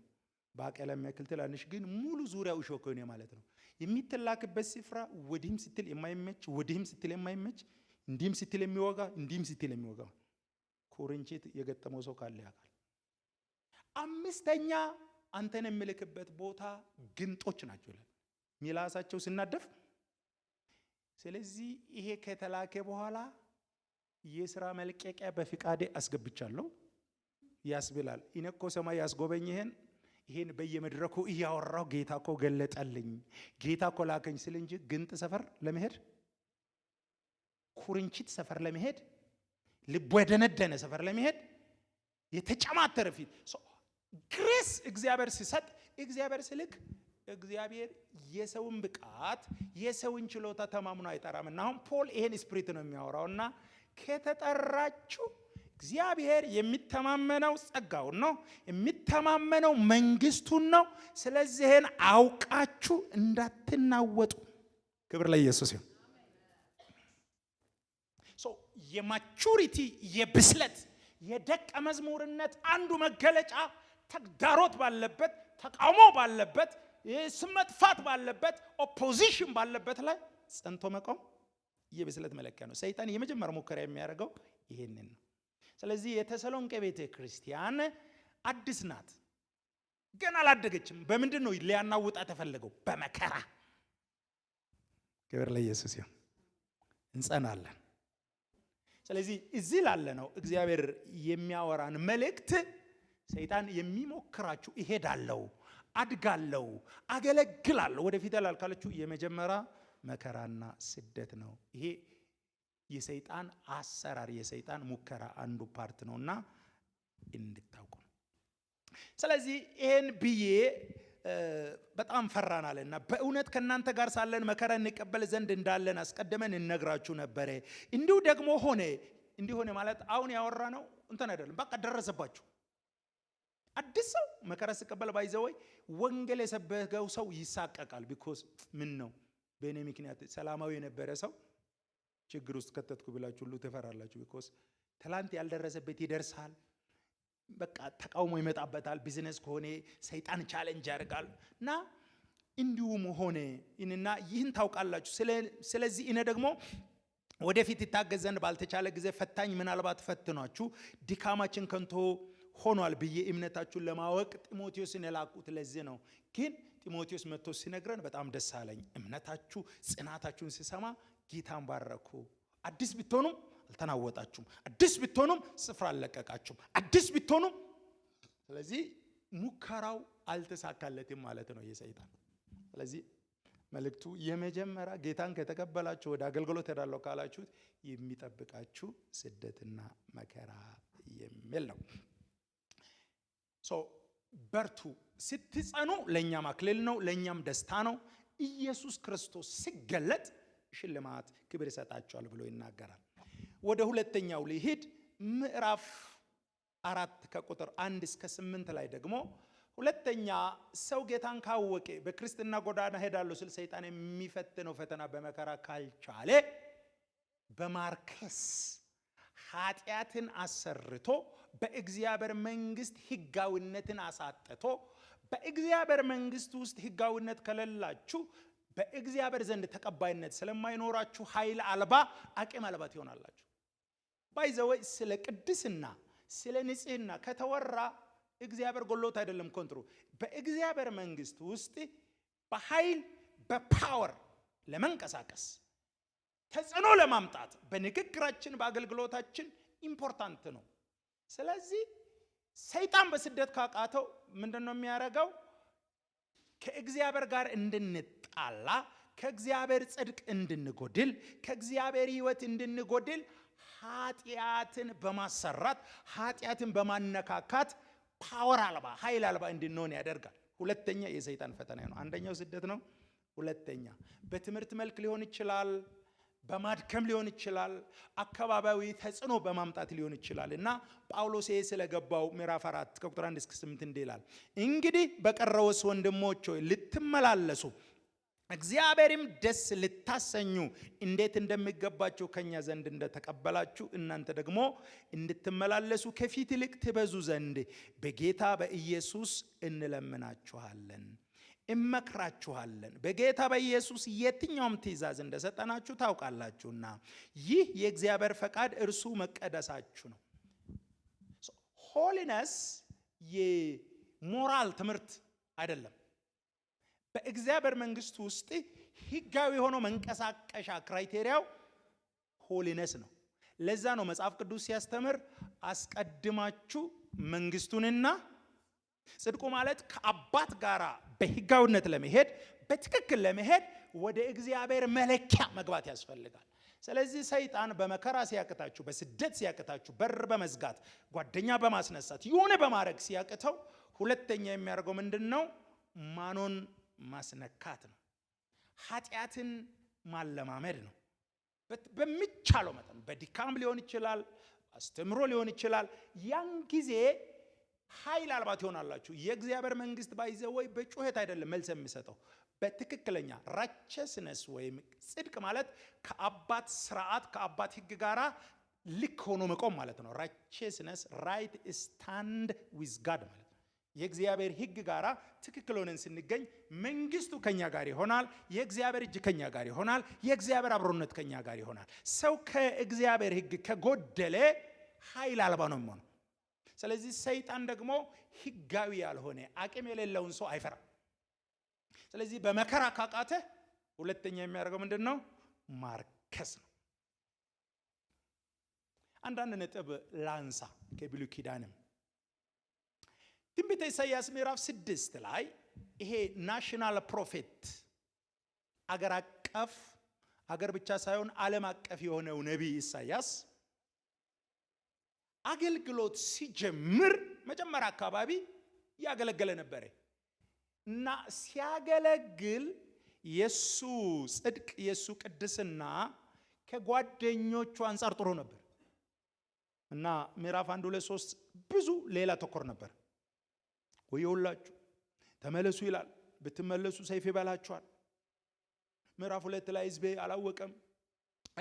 ባቄላ የሚያክል ትላንሽ ግን ሙሉ ዙሪያው ሾክ ነው ማለት ነው። የሚተላክበት ስፍራ ወዲህም ስትል የማይመች፣ ወዲህም ስትል የማይመች፣ እንዲህም ስትል የሚወጋ፣ እንዲህም ስትል የሚወጋ ኩርንችት የገጠመው ሰው ካለ ያውቃል። አምስተኛ አንተን የሚልክበት ቦታ ግንጦች ናቸው ይላል፣ ሚላሳቸው ሲናደፍ። ስለዚህ ይሄ ከተላከ በኋላ የሥራ መልቀቂያ በፍቃዴ አስገብቻለሁ ያስብላል። እኔ እኮ ሰማይ ያስጎበኘህን ይሄን በየመድረኩ እያወራው ጌታ እኮ ገለጠልኝ፣ ጌታ እኮ ላከኝ ስል እንጂ ግንጥ ሰፈር ለመሄድ፣ ኩርንችት ሰፈር ለመሄድ፣ ልብ ወደነደነ ሰፈር ለመሄድ የተጨማተረ ፊት ግሬስ እግዚአብሔር ሲሰጥ፣ እግዚአብሔር ሲልክ፣ እግዚአብሔር የሰውን ብቃት የሰውን ችሎታ ተማምኖ አይጠራምና አሁን ፖል ይሄን ስፒሪት ነው የሚያወራውና ከተጠራችሁ እግዚአብሔር የሚተማመነው ጸጋውን ነው፣ የሚተማመነው መንግስቱን ነው። ስለዚህን አውቃችሁ እንዳትናወጡ። ክብር ለኢየሱስ ይሁን። የማቹሪቲ የብስለት የደቀ መዝሙርነት አንዱ መገለጫ ተግዳሮት ባለበት ተቃውሞ ባለበት ስም መጥፋት ባለበት ኦፖዚሽን ባለበት ላይ ጸንቶ መቆም የብስለት መለኪያ ነው። ሰይጣን የመጀመሪያ ሙከራ የሚያደርገው ይሄንን ነው። ስለዚህ የተሰሎንቄ ቤተ ክርስቲያን አዲስ ናት፣ ገና አላደገችም። በምንድን ነው ሊያናውጣት ተፈለገው? በመከራ። ክብር ለኢየሱስ ይሁን። እንጸናለን። ስለዚህ እዚህ ላለ ነው እግዚአብሔር የሚያወራን መልእክት። ሰይጣን የሚሞክራችሁ እሄዳለሁ፣ አድጋለሁ፣ አገለግላለሁ ወደፊት ላልካለችሁ የመጀመሪያ መከራና ስደት ነው። ይሄ የሰይጣን አሰራር የሰይጣን ሙከራ አንዱ ፓርት ነውና እንድታውቁ። ስለዚህ ይሄን ብዬ በጣም ፈራናልና በእውነት ከናንተ ጋር ሳለን መከራ እንቀበል ዘንድ እንዳለን አስቀድመን እንነግራችሁ ነበር። እንዲሁ ደግሞ ሆነ። እንዲሆነ ማለት አሁን ያወራ ነው እንትን አይደለም። በቃ ደረሰባችሁ። አዲስ ሰው መከራ ሲቀበል ባይዘወይ ወንጌል የሰበከው ሰው ይሳቀቃል። ቢኮዝ ምን ነው በእኔ ምክንያት ሰላማዊ የነበረ ሰው ችግር ውስጥ ከተትኩ ብላችሁ ሁሉ ትፈራላችሁ። ቢኮዝ ትላንት ያልደረሰበት ይደርሳል። በቃ ተቃውሞ ይመጣበታል። ቢዝነስ ከሆነ ሰይጣን ቻሌንጅ ያደርጋል እና እንዲሁም ሆነ እና ይህን ታውቃላችሁ። ስለዚህ እኔ ደግሞ ወደፊት ይታገዝ ዘንድ ባልተቻለ ጊዜ ፈታኝ ምናልባት ፈትኗችሁ ድካማችን ከንቶ ሆኗል ብዬ እምነታችሁን ለማወቅ ጢሞቴዎስን የላኩት ለዚህ ነው። ግን ጢሞቴዎስ መጥቶ ሲነግረን በጣም ደስ አለኝ። እምነታችሁ ጽናታችሁን ሲሰማ ጌታን ባረኩ። አዲስ ብትሆኑም አልተናወጣችሁም፣ አዲስ ብትሆኑም ስፍራ አልለቀቃችሁም፣ አዲስ ብትሆኑም። ስለዚህ ሙከራው አልተሳካለትም ማለት ነው የሰይጣን። ስለዚህ መልእክቱ የመጀመሪያ ጌታን ከተቀበላችሁ ወደ አገልግሎት ሄዳለሁ ካላችሁት የሚጠብቃችሁ ስደትና መከራ የሚል ነው። በርቱ። ስትጸኑ ለኛም አክሊል ነው፣ ለኛም ደስታ ነው። ኢየሱስ ክርስቶስ ሲገለጥ ሽልማት ክብር ይሰጣቸዋል ብሎ ይናገራል። ወደ ሁለተኛው ልሂድ። ምዕራፍ 4 ከቁጥር 1 እስከ 8 ላይ ደግሞ ሁለተኛ ሰው ጌታን ካወቀ በክርስትና ጎዳና ሄዳለሁ ስል ሰይጣን የሚፈትነው ፈተና በመከራ ካልቻለ በማርከስ ኃጢአትን አሰርቶ በእግዚአብሔር መንግስት ሕጋዊነትን አሳጥቶ በእግዚአብሔር መንግስት ውስጥ ሕጋዊነት ከሌላችሁ በእግዚአብሔር ዘንድ ተቀባይነት ስለማይኖራችሁ ኃይል አልባ አቅም አልባ ትሆናላችሁ። ባይዘወይ ስለ ቅድስና ስለ ንጽህና ከተወራ እግዚአብሔር ጎሎት አይደለም ኮንትሮ በእግዚአብሔር መንግስት ውስጥ በኃይል በፓወር ለመንቀሳቀስ ተጽዕኖ ለማምጣት በንግግራችን በአገልግሎታችን ኢምፖርታንት ነው። ስለዚህ ሰይጣን በስደት ካቃተው ምንድነው የሚያደርገው? ከእግዚአብሔር ጋር እንድንጣላ፣ ከእግዚአብሔር ጽድቅ እንድንጎድል፣ ከእግዚአብሔር ሕይወት እንድንጎድል ኃጢአትን በማሰራት ኃጢአትን በማነካካት ፓወር አልባ ኃይል አልባ እንድንሆን ያደርጋል። ሁለተኛ የሰይጣን ፈተና ነው። አንደኛው ስደት ነው። ሁለተኛ በትምህርት መልክ ሊሆን ይችላል፣ በማድከም ሊሆን ይችላል፣ አካባቢያዊ ተጽዕኖ በማምጣት ሊሆን ይችላል። እና ጳውሎስ ስለገባው ምዕራፍ 4 ከቁጥር 1 እስከ 8 እንዲላል እንግዲህ በቀረውስ ወንድሞች ሆይ ልትመላለሱ እግዚአብሔርም ደስ ልታሰኙ እንዴት እንደሚገባችሁ ከኛ ዘንድ እንደተቀበላችሁ እናንተ ደግሞ እንድትመላለሱ ከፊት ይልቅ ትበዙ ዘንድ በጌታ በኢየሱስ እንለምናችኋለን፣ እመክራችኋለን። በጌታ በኢየሱስ የትኛውም ትእዛዝ እንደሰጠናችሁ ታውቃላችሁና ይህ የእግዚአብሔር ፈቃድ እርሱ መቀደሳችሁ ነው። ሆሊነስ የሞራል ትምህርት አይደለም። በእግዚአብሔር መንግስት ውስጥ ህጋዊ ሆኖ መንቀሳቀሻ ክራይቴሪያው ሆሊነስ ነው። ለዛ ነው መጽሐፍ ቅዱስ ሲያስተምር አስቀድማችሁ መንግስቱንና ጽድቁ ማለት ከአባት ጋራ በህጋዊነት ለመሄድ በትክክል ለመሄድ ወደ እግዚአብሔር መለኪያ መግባት ያስፈልጋል። ስለዚህ ሰይጣን በመከራ ሲያቅታችሁ፣ በስደት ሲያቅታችሁ፣ በር በመዝጋት ጓደኛ በማስነሳት የሆነ በማድረግ ሲያቅተው ሁለተኛ የሚያደርገው ምንድነው? ማኖን ማስነካት ነው። ኃጢአትን ማለማመድ ነው። በሚቻለው መጠን በድካም ሊሆን ይችላል፣ አስተምሮ ሊሆን ይችላል። ያን ጊዜ ኃይል አልባ ትሆናላችሁ። የእግዚአብሔር መንግስት ባይዘወይ በጩኸት አይደለም መልስ የሚሰጠው፣ በትክክለኛ ራቸስነስ ወይም ጽድቅ ማለት ከአባት ስርዓት ከአባት ህግ ጋራ ልክ ሆኖ መቆም ማለት ነው። righteousness right stand with God ማለት ነው። የእግዚአብሔር ሕግ ጋራ ትክክል ሆነን ስንገኝ መንግስቱ ከኛ ጋር ይሆናል። የእግዚአብሔር እጅ ከኛ ጋር ይሆናል። የእግዚአብሔር አብሮነት ከኛ ጋር ይሆናል። ሰው ከእግዚአብሔር ሕግ ከጎደለ ኃይል አልባ ነው የሚሆነው። ስለዚህ ሰይጣን ደግሞ ሕጋዊ ያልሆነ አቅም የሌለውን ሰው አይፈራም። ስለዚህ በመከራ ካቃተ ሁለተኛ የሚያደርገው ምንድነው? ማርከስ ነው። አንዳንድ ነጥብ ላንሳ ከብሉይ ኪዳንም ትንቢተ ኢሳይያስ ምዕራፍ 6 ላይ ይሄ ናሽናል ፕሮፌት አገር አቀፍ አገር ብቻ ሳይሆን ዓለም አቀፍ የሆነው ነቢይ ኢሳይያስ አገልግሎት ሲጀምር መጀመሪያ አካባቢ ያገለገለ ነበር እና ሲያገለግል የሱ ጽድቅ የሱ ቅድስና ከጓደኞቹ አንፃር ጥሩ ነበር እና ምዕራፍ 1 2 3 ብዙ ሌላ ተኮር ነበር። ወየውላችሁ ተመለሱ ይላል። ብትመለሱ ሰይፍ ይበላችኋል። ምዕራፍ 2 ላይ ሕዝቤ አላወቀም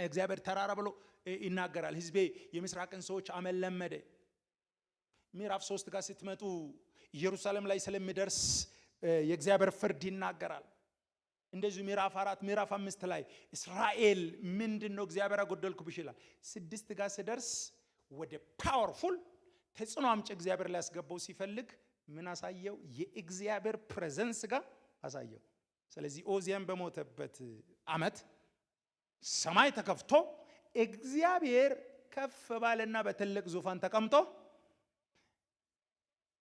እግዚአብሔር ተራራ ብሎ ይናገራል። ሕዝቤ የምስራቅን ሰዎች አመል ለመደ። ምዕራፍ 3 ጋር ስትመጡ ኢየሩሳሌም ላይ ስለሚደርስ የእግዚአብሔር ፍርድ ይናገራል። እንደዚህ ምዕራፍ 4 ምዕራፍ 5 ላይ እስራኤል ምንድነው እግዚአብሔር አጎደልኩብሽ ይላል። 6 ጋር ሲደርስ ወደ ፓወርፉል ተጽዕኖ አምጪ እግዚአብሔር ላይ ያስገባው ሲፈልግ ምን አሳየው? የእግዚአብሔር ፕሬዘንስ ጋር አሳየው። ስለዚህ ኦዚያን በሞተበት ዓመት ሰማይ ተከፍቶ እግዚአብሔር ከፍ ባለና በትልቅ ዙፋን ተቀምጦ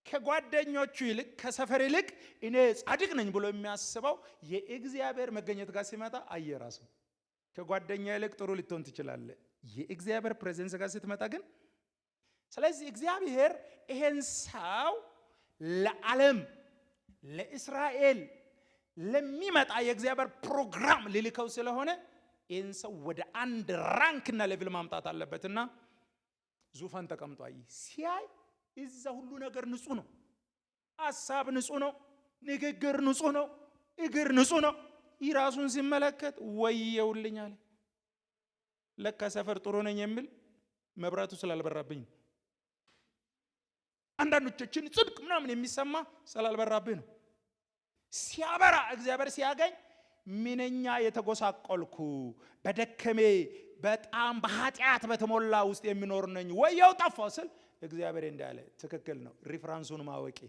ከጓደኞቹ ይልቅ ከሰፈር ይልቅ እኔ ጻድቅ ነኝ ብሎ የሚያስበው የእግዚአብሔር መገኘት ጋር ሲመጣ አየራሱ ከጓደኛ ይልቅ ጥሩ ልትሆን ትችላለህ። የእግዚአብሔር ፕሬዘንስ ጋር ስትመጣ ግን ስለዚህ እግዚአብሔር ይሄን ሰው ለዓለም ለእስራኤል ለሚመጣ የእግዚአብሔር ፕሮግራም ሊልከው ስለሆነ ይሄን ሰው ወደ አንድ ራንክና ሌቭል ማምጣት አለበትና ዙፋን ተቀምጧል። ሲያይ እዛ ሁሉ ነገር ንጹህ ነው። ሐሳብ ንጹህ ነው። ንግግር ንጹህ ነው። እግር ንጹህ ነው። ይራሱን ሲመለከት ወየውልኝ አለ። ለካ ሰፈር ጥሩ ነኝ የሚል መብራቱ ስላልበራብኝ አንዳንዶቻችን ጽድቅ ምናምን የሚሰማ ስላልበራብኝ ነው። ሲያበራ እግዚአብሔር ሲያገኝ ምንኛ የተጎሳቆልኩ በደከሜ በጣም በኃጢአት በተሞላ ውስጥ የሚኖር ነኝ ወየው ጠፋው ስል እግዚአብሔር እንዳለ ትክክል ነው። ሪፈረንሱን ማወቂ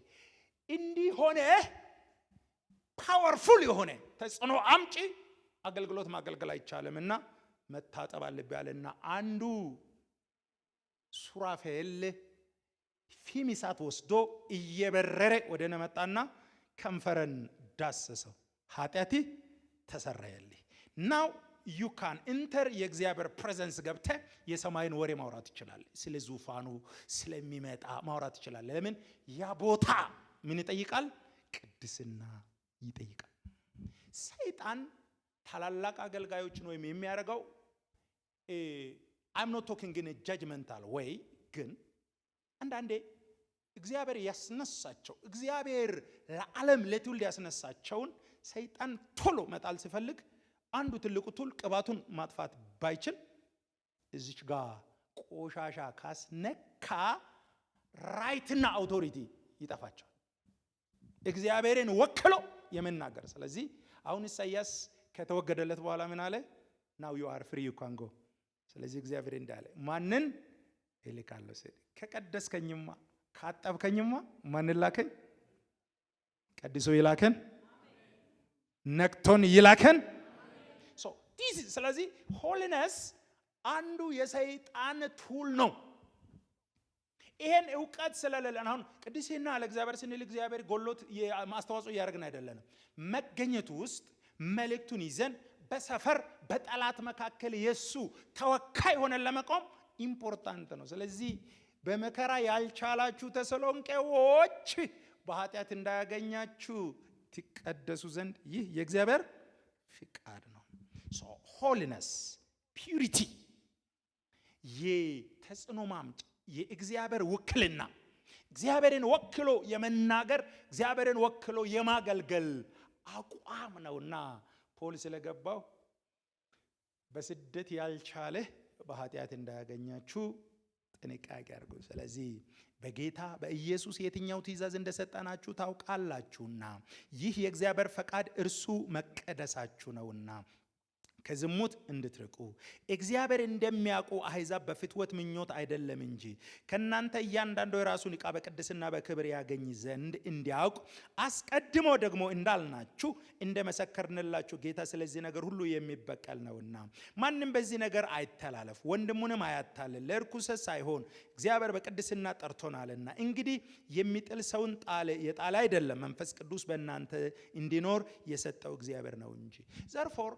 እንዲህ ሆነ ፓወርፉል የሆነ ተጽዕኖ አምጪ አገልግሎት ማገልገል አይቻልምና መታጠብ አለብኝ ያለና አንዱ ሱራፌል ፊም እሳት ወስዶ እየበረረ ወደነ መጣና ከንፈረን ዳሰሰው። ኃጢአቴ ተሰረየልኝ። ናው you can enter የእግዚአብሔር ፕሬዘንስ ገብተ የሰማይን ወሬ ማውራት ይችላል። ስለ ዙፋኑ ስለሚመጣ ማውራት ይችላል። ለምን ያ ቦታ ምን ይጠይቃል? ቅድስና ይጠይቃል። ሰይጣን ታላላቅ አገልጋዮች ነው የሚያደርገው I'm not talking in a judgmental way ግን አንዳንዴ እግዚአብሔር ያስነሳቸው እግዚአብሔር ለዓለም ለትውልድ ያስነሳቸውን ሰይጣን ቶሎ መጣል ሲፈልግ አንዱ ትልቁ ቱል ቅባቱን ማጥፋት ባይችል እዚች ጋር ቆሻሻ ካስነካ ራይትና አውቶሪቲ ይጠፋቸዋል። እግዚአብሔርን ወክሎ የመናገር ስለዚህ አሁን ኢሳይያስ ከተወገደለት በኋላ ምን አለ? now you are free you can go። ስለዚህ እግዚአብሔር እንዳለ ማንን እልካለሁ ሲል ከቀደስከኝማ ካጠብከኝማ ማን ላከኝ? ቀድሶ ይላከን ነክቶን ይላከን። ስለዚህ ሆሊነስ አንዱ የሰይጣን ቱል ነው። ይሄን ዕውቀት ስለሌለን አሁን ቅድስና ለእግዚአብሔር ስንል እግዚአብሔር ጎሎት ማስተዋጽኦ እያደረግን አይደለንም። መገኘቱ ውስጥ መልእክቱን ይዘን በሰፈር በጠላት መካከል የሱ ተወካይ ሆነን ለመቆም ኢምፖርታንት ነው። ስለዚህ በመከራ ያልቻላችሁ ተሰሎንቄዎች በኃጢአት እንዳያገኛችሁ ትቀደሱ ዘንድ ይህ የእግዚአብሔር ፍቃድ ነው። so holiness purity የተጽዕኖ ማምጫ የእግዚአብሔር ውክልና እግዚአብሔርን ወክሎ የመናገር እግዚአብሔርን ወክሎ የማገልገል አቋም ነውና ፖል ስለገባው በስደት ያልቻለ በኃጢአት እንዳያገኛችሁ ጥንቃቄ አድርጉ። ስለዚህ በጌታ በኢየሱስ የትኛው ትእዛዝ እንደሰጠናችሁ ታውቃላችሁና ይህ የእግዚአብሔር ፈቃድ እርሱ መቀደሳችሁ ነውና ከዝሙት እንድትርቁ እግዚአብሔር እንደሚያውቁ አሕዛብ በፍትወት ምኞት አይደለም እንጂ ከናንተ እያንዳንዱ የራሱን ዕቃ በቅድስና በክብር ያገኝ ዘንድ እንዲያውቅ አስቀድሞ ደግሞ እንዳልናችሁ እንደመሰከርንላችሁ ጌታ ስለዚህ ነገር ሁሉ የሚበቀል ነውና ማንም በዚህ ነገር አይተላለፍ፣ ወንድሙንም አያታልል፣ ለርኩሰት ሳይሆን እግዚአብሔር በቅድስና ጠርቶናልና። እንግዲህ የሚጥል ሰውን የጣለ አይደለም፣ መንፈስ ቅዱስ በእናንተ እንዲኖር የሰጠው እግዚአብሔር ነው እንጂ። ዘርፎር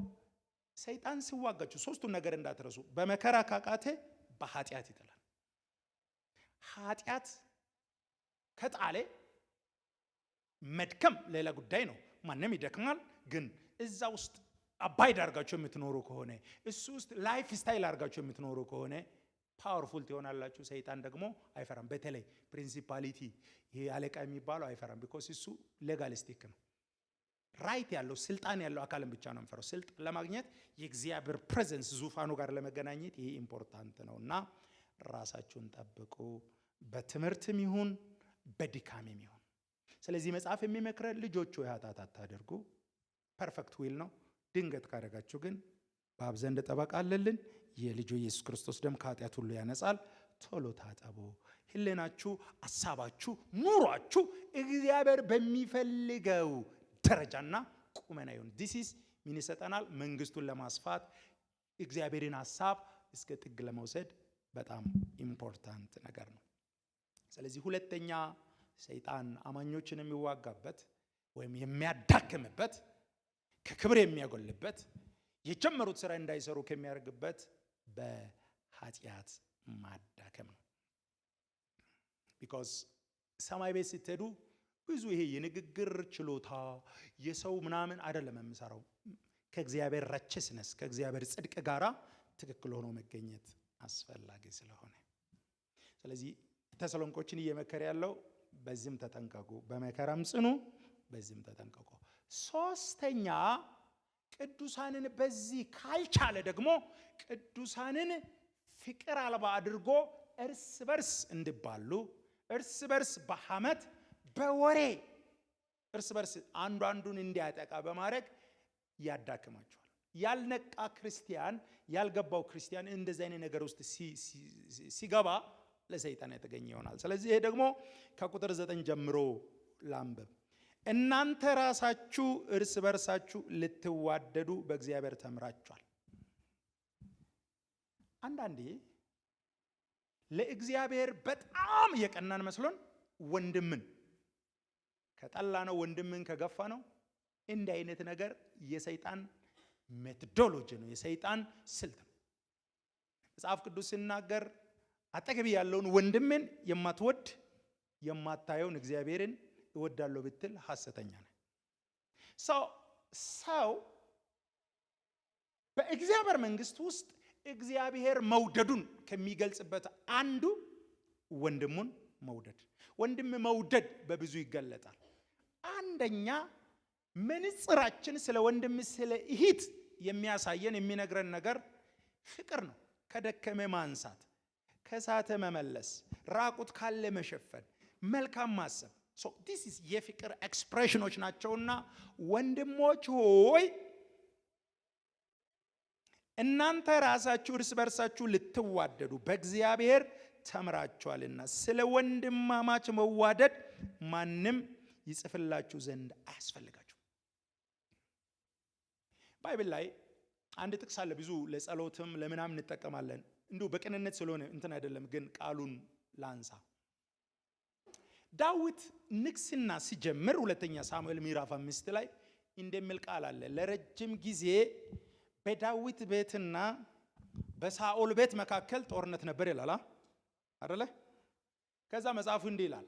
ሰይጣን ሲዋጋችሁ ሶስቱን ነገር እንዳትረሱ። በመከራ ካቃተ በኃጢአት ይጥላል። ኃጢአት ከጣለ መድከም ሌላ ጉዳይ ነው። ማንም ይደክማል። ግን እዛ ውስጥ አባይድ አድርጋችሁ የምትኖሩ ከሆነ እሱ ውስጥ ላይፍ ስታይል አድርጋችሁ የምትኖሩ ከሆነ ፓወርፉል ትሆናላችሁ። ሰይጣን ደግሞ አይፈራም። በተለይ ፕሪንሲፓሊቲ ይሄ አለቃ የሚባለው አይፈራም። ቢኮዝ እሱ ሌጋሊስቲክ ነው። ራይት ያለው ስልጣን ያለው አካልን ብቻ ነው የሚፈራው። ስልጣን ለማግኘት የእግዚአብሔር ፕሬዘንስ ዙፋኑ ጋር ለመገናኘት ይሄ ኢምፖርታንት ነውና ራሳችሁን ጠብቁ፣ በትምህርትም ይሁን በድካምም ይሁን። ስለዚህ መጽሐፍ የሚመክረን ልጆቹ ኃጢአት አታድርጉ። ፐርፌክት ዊል ነው። ድንገት ካደረጋችሁ ግን በአብ ዘንድ ጠበቃ አለልን፣ የልጁ ኢየሱስ ክርስቶስ ደም ከኃጢአት ሁሉ ያነጻል። ቶሎ ታጠቡ። ህሊናችሁ፣ ሐሳባችሁ፣ ኑሯችሁ እግዚአብሔር በሚፈልገው ደረጃና ቁመና ይሁን። ዲስ ኢዝ ምን ይሰጠናል? መንግስቱን ለማስፋት እግዚአብሔርን ሐሳብ እስከ ጥግ ለመውሰድ በጣም ኢምፖርታንት ነገር ነው። ስለዚህ ሁለተኛ ሰይጣን አማኞችን የሚዋጋበት ወይም የሚያዳክምበት፣ ከክብር የሚያጎልበት፣ የጀመሩት ስራ እንዳይሰሩ ከሚያደርግበት በኃጢአት ማዳከም ነው። ቢኮዝ ሰማይ ቤት ስትሄዱ ብዙ ይሄ የንግግር ችሎታ የሰው ምናምን አይደለም የምሰራው። ከእግዚአብሔር righteousness ከእግዚአብሔር ጽድቅ ጋራ ትክክል ሆኖ መገኘት አስፈላጊ ስለሆነ፣ ስለዚህ ተሰሎንቆችን እየመከረ ያለው በዚህም ተጠንቀቁ፣ በመከራም ጽኑ፣ በዚህም ተጠንቀቁ። ሶስተኛ ቅዱሳንን በዚህ ካልቻለ ደግሞ ቅዱሳንን ፍቅር አልባ አድርጎ እርስ በርስ እንዲባሉ፣ እርስ በርስ በሐመት በወሬ እርስ በርስ አንዱ አንዱን እንዲያጠቃ በማድረግ ያዳክማቸዋል። ያልነቃ ክርስቲያን፣ ያልገባው ክርስቲያን እንደዚህ አይነት ነገር ውስጥ ሲገባ ለሰይጣን የተገኘ ይሆናል። ስለዚህ ይሄ ደግሞ ከቁጥር 9 ጀምሮ ላንብብ። እናንተ ራሳችሁ እርስ በርሳችሁ ልትዋደዱ በእግዚአብሔር ተምራችኋል። አንዳንዴ ለእግዚአብሔር በጣም የቀናን መስሎን ወንድምን ከጠላ ነው፣ ወንድምን ከገፋ ነው። እንዲህ አይነት ነገር የሰይጣን ሜቶዶሎጂ ነው፣ የሰይጣን ስልት ነው። መጽሐፍ ቅዱስ ሲናገር አጠገብ ያለውን ወንድምን የማትወድ የማታየውን እግዚአብሔርን እወዳለሁ ብትል ሐሰተኛ ነህ። ሰው በእግዚአብሔር መንግስት ውስጥ እግዚአብሔር መውደዱን ከሚገልጽበት አንዱ ወንድሙን መውደድ። ወንድም መውደድ በብዙ ይገለጣል። አንደኛ መንጽራችን ስለ ወንድም ስለ እህት የሚያሳየን የሚነግረን ነገር ፍቅር ነው። ከደከመ ማንሳት፣ ከሳተ መመለስ፣ ራቁት ካለ መሸፈን፣ መልካም ማሰብ። ዲስ ኢዝ የፍቅር ኤክስፕሬሽኖች ናቸውና ወንድሞች ሆይ እናንተ ራሳችሁ እርስ በርሳችሁ ልትዋደዱ በእግዚአብሔር ተምራችኋልና ስለ ወንድማማች መዋደድ ማንም ይጽፍላችሁ ዘንድ አያስፈልጋችሁ። ባይብል ላይ አንድ ጥቅስ አለ። ብዙ ለጸሎትም ለምናም እንጠቀማለን። እንዲሁ በቅንነት ስለሆነ እንትን አይደለም፣ ግን ቃሉን ላንሳ። ዳዊት ንግስና ሲጀምር ሁለተኛ ሳሙኤል ምዕራፍ 5 ላይ እንደሚል ቃል አለ። ለረጅም ጊዜ በዳዊት ቤትና በሳኦል ቤት መካከል ጦርነት ነበር ይላል አይደለ? ከዛ መጽሐፉ እንዲህ ይላል፣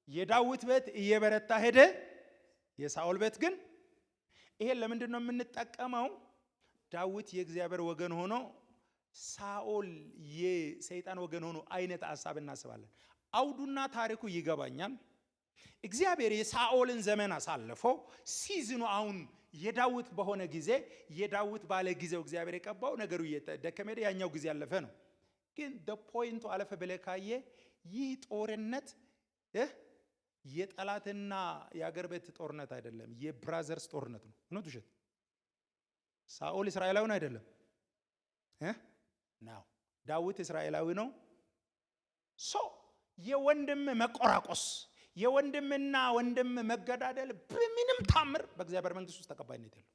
የዳዊት ቤት እየበረታ ሄደ፣ የሳኦል ቤት ግን። ይሄን ለምንድን ነው የምንጠቀመው? ዳዊት የእግዚአብሔር ወገን ሆኖ ሳኦል የሰይጣን ወገን ሆኖ አይነት ሐሳብ እናስባለን። አውዱና ታሪኩ ይገባኛል። እግዚአብሔር የሳኦልን ዘመን አሳልፎ ሲዝኑ አሁን የዳዊት በሆነ ጊዜ የዳዊት ባለ ጊዜው እግዚአብሔር የቀባው ነገሩ እየተደከመ ያኛው ጊዜ ያለፈ ነው። ግን ፖይንቱ አለፈ በለካየ ይህ ጦርነት የጠላትና የአገር ቤት ጦርነት አይደለም፣ የብራዘርስ ጦርነት ነው። እውነት ውሸት? ሳኦል እስራኤላዊ ነው አይደለም? ነው። ዳዊት እስራኤላዊ ነው። የወንድም መቆራቆስ፣ የወንድምና ወንድም መገዳደል በምንም ታምር በእግዚአብሔር መንግስት ውስጥ ተቀባይነት የለው።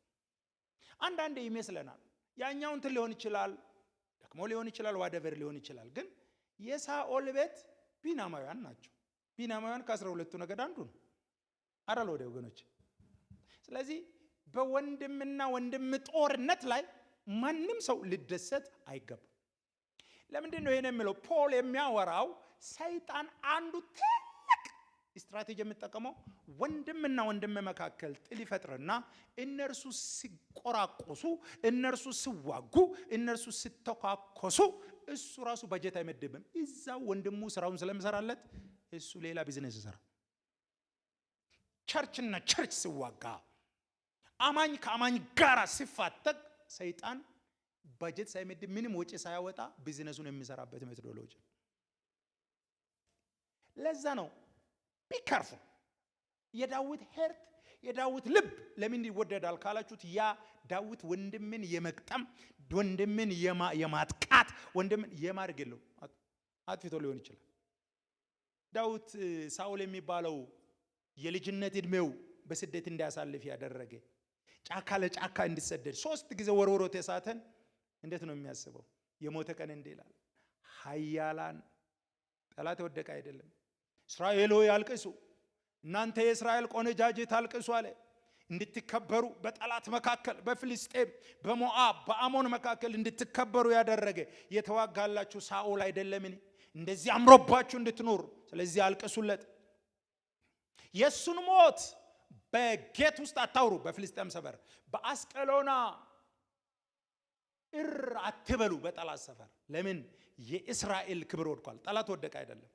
አንዳንዴ ይመስለናል ያኛው እንትን ሊሆን ይችላል፣ ደግሞ ሊሆን ይችላል፣ ዋደቨር ሊሆን ይችላል። ግን የሳኦል ቤት ቢንያማውያን ናቸው። ቢንያማውያን ከ12ቱ ነገድ አንዱ ነው አይደል ወደ ወገኖች? ስለዚህ በወንድምና ወንድም ጦርነት ላይ ማንም ሰው ሊደሰት አይገባም። ለምንድን ነው ይሄን የሚለው? ፖል የሚያወራው ሰይጣን አንዱ ትልቅ ስትራቴጂ የሚጠቀመው ወንድምና ወንድም መካከል ጥል ይፈጥርና እነርሱ ሲቆራቆሱ፣ እነርሱ ሲዋጉ፣ እነርሱ ሲተኳኮሱ እሱ ራሱ በጀት አይመድብም። እዛው ወንድሙ ስራውን ስለሚሰራለት እሱ ሌላ ቢዝነስ ይሰራል። ቸርችና ቸርች ሲዋጋ፣ አማኝ ከአማኝ ጋር ሲፋተግ ሰይጣን በጀት ሳይመድብ ምንም ወጪ ሳያወጣ ቢዝነሱን የሚሰራበት ሜቶዶሎጂ። ለዛ ነው ቢካርፉ የዳዊት ሄርት የዳዊት ልብ ለምን ይወደዳል ካላችሁት፣ ያ ዳዊት ወንድምን የመቅጠም ወንድምን የማጥቃት ወንድምን የማድረግ የለው። አጥፍቶ ሊሆን ይችላል። ዳዊት ሳኦል የሚባለው የልጅነት እድሜው በስደት እንዲያሳልፍ ያደረገ ጫካ ለጫካ እንዲሰደድ 3 ጊዜ ወርወሮት የሳተን እንዴት ነው የሚያስበው? የሞተ ቀን እንደ ይላል ኃያላን ጠላት ወደቀ አይደለም። እስራኤል ሆይ አልቅሱ፣ እናንተ የእስራኤል ቆነጃጅት አልቅሱ አለ። እንድትከበሩ በጠላት መካከል በፍልስጤም በሞዓብ በአሞን መካከል እንድትከበሩ ያደረገ የተዋጋላችሁ ሳኦል አይደለምን? እንደዚህ አምሮባችሁ እንድትኖር ስለዚህ አልቅሱለት። የሱን ሞት በጌት ውስጥ አታውሩ። በፍልስጤም ሰፈር በአስቀሎና አትበሉ። በጠላት ሰፈር ለምን? የእስራኤል ክብር ወድቋል። ጠላት ወደቀ አይደለም።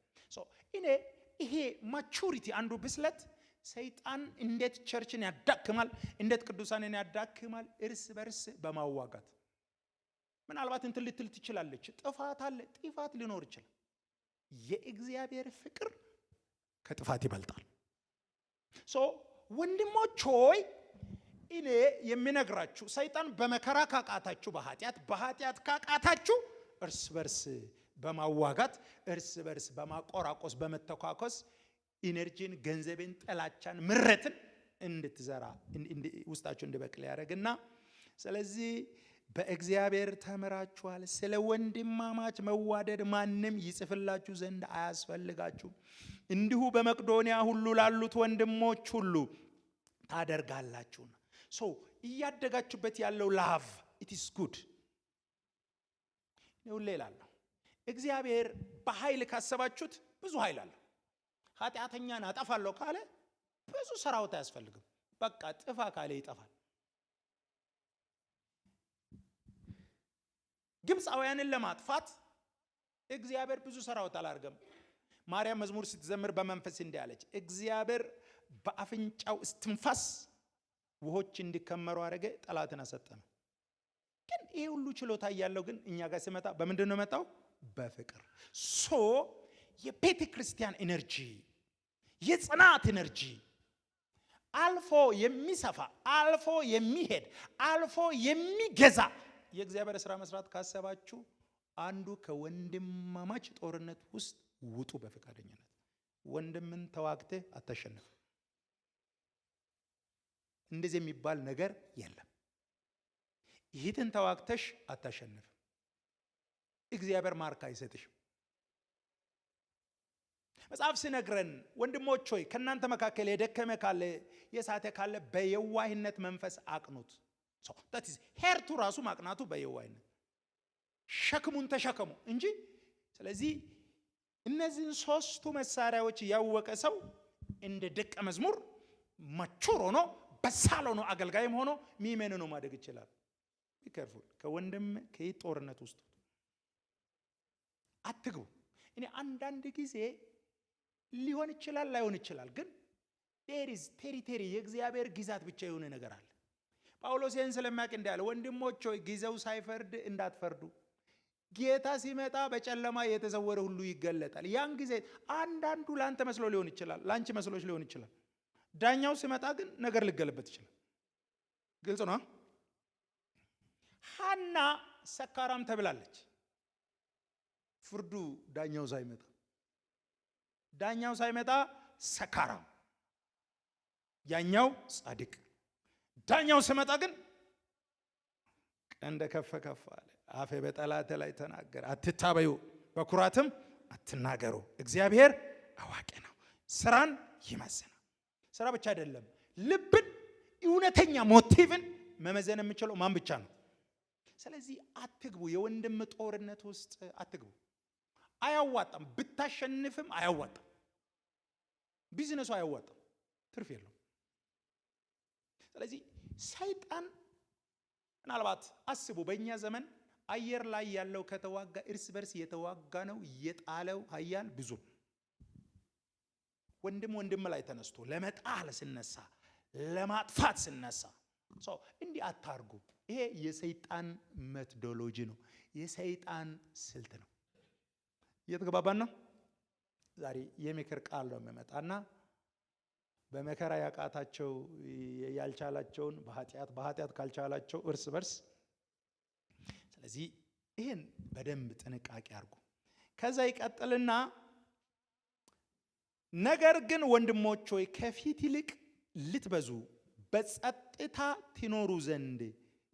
ይሄ ማቹሪቲ አንዱ ብስለት ሰይጣን እንዴት ቸርችን ያዳክማል፣ እንዴት ቅዱሳንን ያዳክማል? እርስ በርስ በማዋጋት ምናልባት እንትን ልትል ትችላለች። ጥፋት አለ፣ ጥፋት ሊኖር ይችላል። የእግዚአብሔር ፍቅር ከጥፋት ይበልጣል። ወንድሞች ሆይ እኔ የሚነግራችሁ ሰይጣን በመከራ ካቃታችሁ፣ በኃጢአት ካቃታችሁ እርስ በርስ በማዋጋት እርስ በርስ በማቆራቆስ በመተኳኮስ ኢነርጂን፣ ገንዘብን፣ ጥላቻን፣ ምረትን እንድትዘራ ውስጣችሁ እንዲበቅል ያደርግና ስለዚህ በእግዚአብሔር ተምራችኋል፣ ስለ ወንድማማች መዋደድ ማንም ይጽፍላችሁ ዘንድ አያስፈልጋችሁም። እንዲሁ በመቅዶንያ ሁሉ ላሉት ወንድሞች ሁሉ ታደርጋላችሁና። እያደጋችሁበት ያለው ላቭ ኢት ኢዝ ጉድ ነው። ሌላለው እግዚአብሔር በኃይል ካሰባችሁት ብዙ ኃይል አለ። ኃጢአተኛን አጠፋለሁ ካለ ብዙ ሰራዊት አያስፈልግም። በቃ ጥፋ ካለ ይጠፋል። ግብፃውያንን ለማጥፋት እግዚአብሔር ብዙ ሰራዊት አላርገም። ማርያም መዝሙር ስትዘምር በመንፈስ እንዲህ አለች፣ እግዚአብሔር በአፍንጫው እስትንፋስ ውሆች እንዲከመሩ አረገ፣ ጠላትን አሰጠመ። ግን ይሄ ሁሉ ችሎታ ያለው ግን እኛ ጋር ሲመጣ በምንድን ነው መጣው? በፍቅር። የቤተ ክርስቲያን ኢነርጂ፣ የጽናት ኢነርጂ አልፎ የሚሰፋ አልፎ የሚሄድ አልፎ የሚገዛ የእግዚአብሔር ስራ መስራት ካሰባችሁ አንዱ ከወንድማማች ጦርነት ውስጥ ውጡ በፈቃደኝነት። ወንድምን ተዋግተህ አታሸንፍ። እንደዚህ የሚባል ነገር የለም። ይህትን ተዋግተሽ አታሸንፍ። እግዚአብሔር ማርክ አይሰጥሽም። መጽሐፍ ሲነግረን ወንድሞች ሆይ ከናንተ መካከል የደከመ ካለ የሳተ ካለ በየዋህነት መንፈስ አቅኑት። that is ሄርቱ ራሱ ማቅናቱ በየዋህነት ሸክሙን ተሸከሙ እንጂ። ስለዚህ እነዚህን 3ቱ መሳሪያዎች ያወቀ ሰው እንደ ደቀ መዝሙር ማቹር ሆኖ በሳል ሆኖ አገልጋይም ሆኖ ሚመን ነው ማደግ ይችላል። ቢከርፉል ከወንድም ከጦርነት ውስጥ አትግቡ። እኔ አንዳንድ ጊዜ ሊሆን ይችላል ላይሆን ይችላል፣ ግን there is ቴሪቶሪ የእግዚአብሔር ግዛት ብቻ የሆነ ነገር አለ። ጳውሎስ ይህን ስለማያውቅ እንዳለ ወንድሞች ሆይ ጊዜው ሳይፈርድ እንዳትፈርዱ ጌታ ሲመጣ በጨለማ የተሰወረ ሁሉ ይገለጣል። ያን ጊዜ አንዳንዱ ላንተ መስሎ ሊሆን ይችላል፣ ላንቺ መስሎሽ ሊሆን ይችላል። ዳኛው ሲመጣ ግን ነገር ሊገለበት ይችላል። ግልጽ ነው። ሐና ሰካራም ተብላለች። ፍርዱ ዳኛው ሳይመጣ ሰካራም፣ ያኛው ጻድቅ። ዳኛው ሲመጣ ግን ቀንደ ከፍ አለ። አፌ በጠላት ላይ ተናገረ። አትታበዩ፣ በኩራትም አትናገሩ። እግዚአብሔር አዋቂ ነው፣ ስራን ይመዝናል። ስራ ብቻ አይደለም፣ ልብን፣ እውነተኛ ሞቲቭን መመዘን የሚችለው ማን ብቻ ነው? ስለዚህ አትግቡ፣ የወንድም ጦርነት ውስጥ አትግቡ። አያዋጣም። ብታሸንፍም አያዋጣም። ቢዝነሱ አያዋጣም፣ ትርፍ የለውም። ስለዚህ ሰይጣን ምናልባት አስቡ፣ በእኛ ዘመን አየር ላይ ያለው ከተዋጋ እርስ በርስ የተዋጋ ነው የጣለው ኃያል ብዙ። ወንድም ላይ ተነስቶ ለመጣል ሲነሳ፣ ለማጥፋት ሲነሳ እንዲህ አታርጉ። ይሄ የሰይጣን ሜቶዶሎጂ ነው፣ የሰይጣን ስልት ነው። እየተግባባን ነው። ዛሬ የምክር ቃል ነው የሚመጣና በመከራ ያቃታቸው ያልቻላቸውን በኃጢአት ካልቻላቸው እርስ በርስ። ስለዚህ ይህን በደንብ ጥንቃቄ አድርጉ። ከዛ ይቀጥልና ነገር ግን ወንድሞች ሆይ ከፊት ይልቅ ልትበዙ በጸጥታ ትኖሩ ዘንድ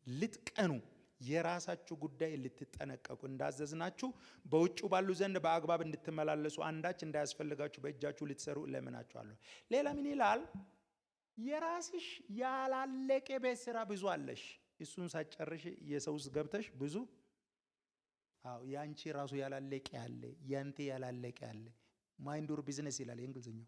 ልትቀኑ የራሳችሁ ጉዳይ ልትጠነቀቁ እንዳዘዝናችሁ በውጭ ባሉ ዘንድ በአግባብ እንድትመላለሱ አንዳች እንዳያስፈልጋችሁ በእጃችሁ ልትሰሩ እለምናችኋለሁ። ሌላ ምን ይላል? የራስሽ ያላለቀ ቤት ስራ ብዙ አለሽ። እሱን ሳጨርሽ የሰው ውስጥ ገብተሽ ብዙ ያንቺ ራሱ ያላለቀ ያለ፣ ያንተ ያላለቀ ያለ። ማይንድ ዩር ቢዝነስ ይላል የእንግሊዝኛው።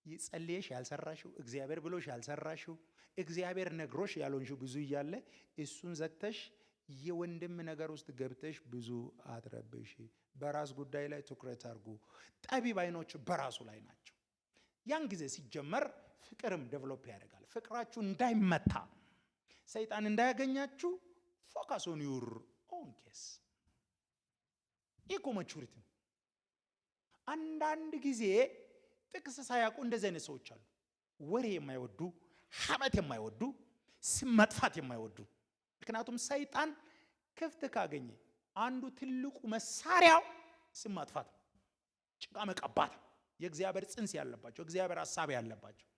ይጸልየሽ ያልሰራሽው፣ እግዚአብሔር ብሎሽ ያልሰራሽው፣ እግዚአብሔር ነግሮሽ ያልሆንሽው ብዙ እያለ እሱን ዘግተሽ የወንድም ነገር ውስጥ ገብተሽ ብዙ አትረብሽ። በራስ ጉዳይ ላይ ትኩረት አድርጉ። ጠቢብ አይኖች በራሱ ላይ ናቸው። ያን ጊዜ ሲጀመር ፍቅርም ዴቨሎፕ ያደርጋል። ፍቅራችሁ እንዳይመታ፣ ሰይጣን እንዳያገኛችሁ ፎከስ ኦን ዩር ኦን ኬስ። ኢኮ ማቹሪቲ ነው። አንዳንድ ጊዜ ጥቅስ ሳያውቁ እንደዚህ አይነት ሰዎች አሉ። ወሬ የማይወዱ፣ ሐሜት የማይወዱ፣ ስም መጥፋት የማይወዱ። ምክንያቱም ሰይጣን ክፍት ካገኘ አንዱ ትልቁ መሳሪያው ስም ማጥፋት፣ ጭቃ መቀባት፣ የእግዚአብሔር ጽንስ ያለባቸው፣ እግዚአብሔር ሐሳብ ያለባቸው።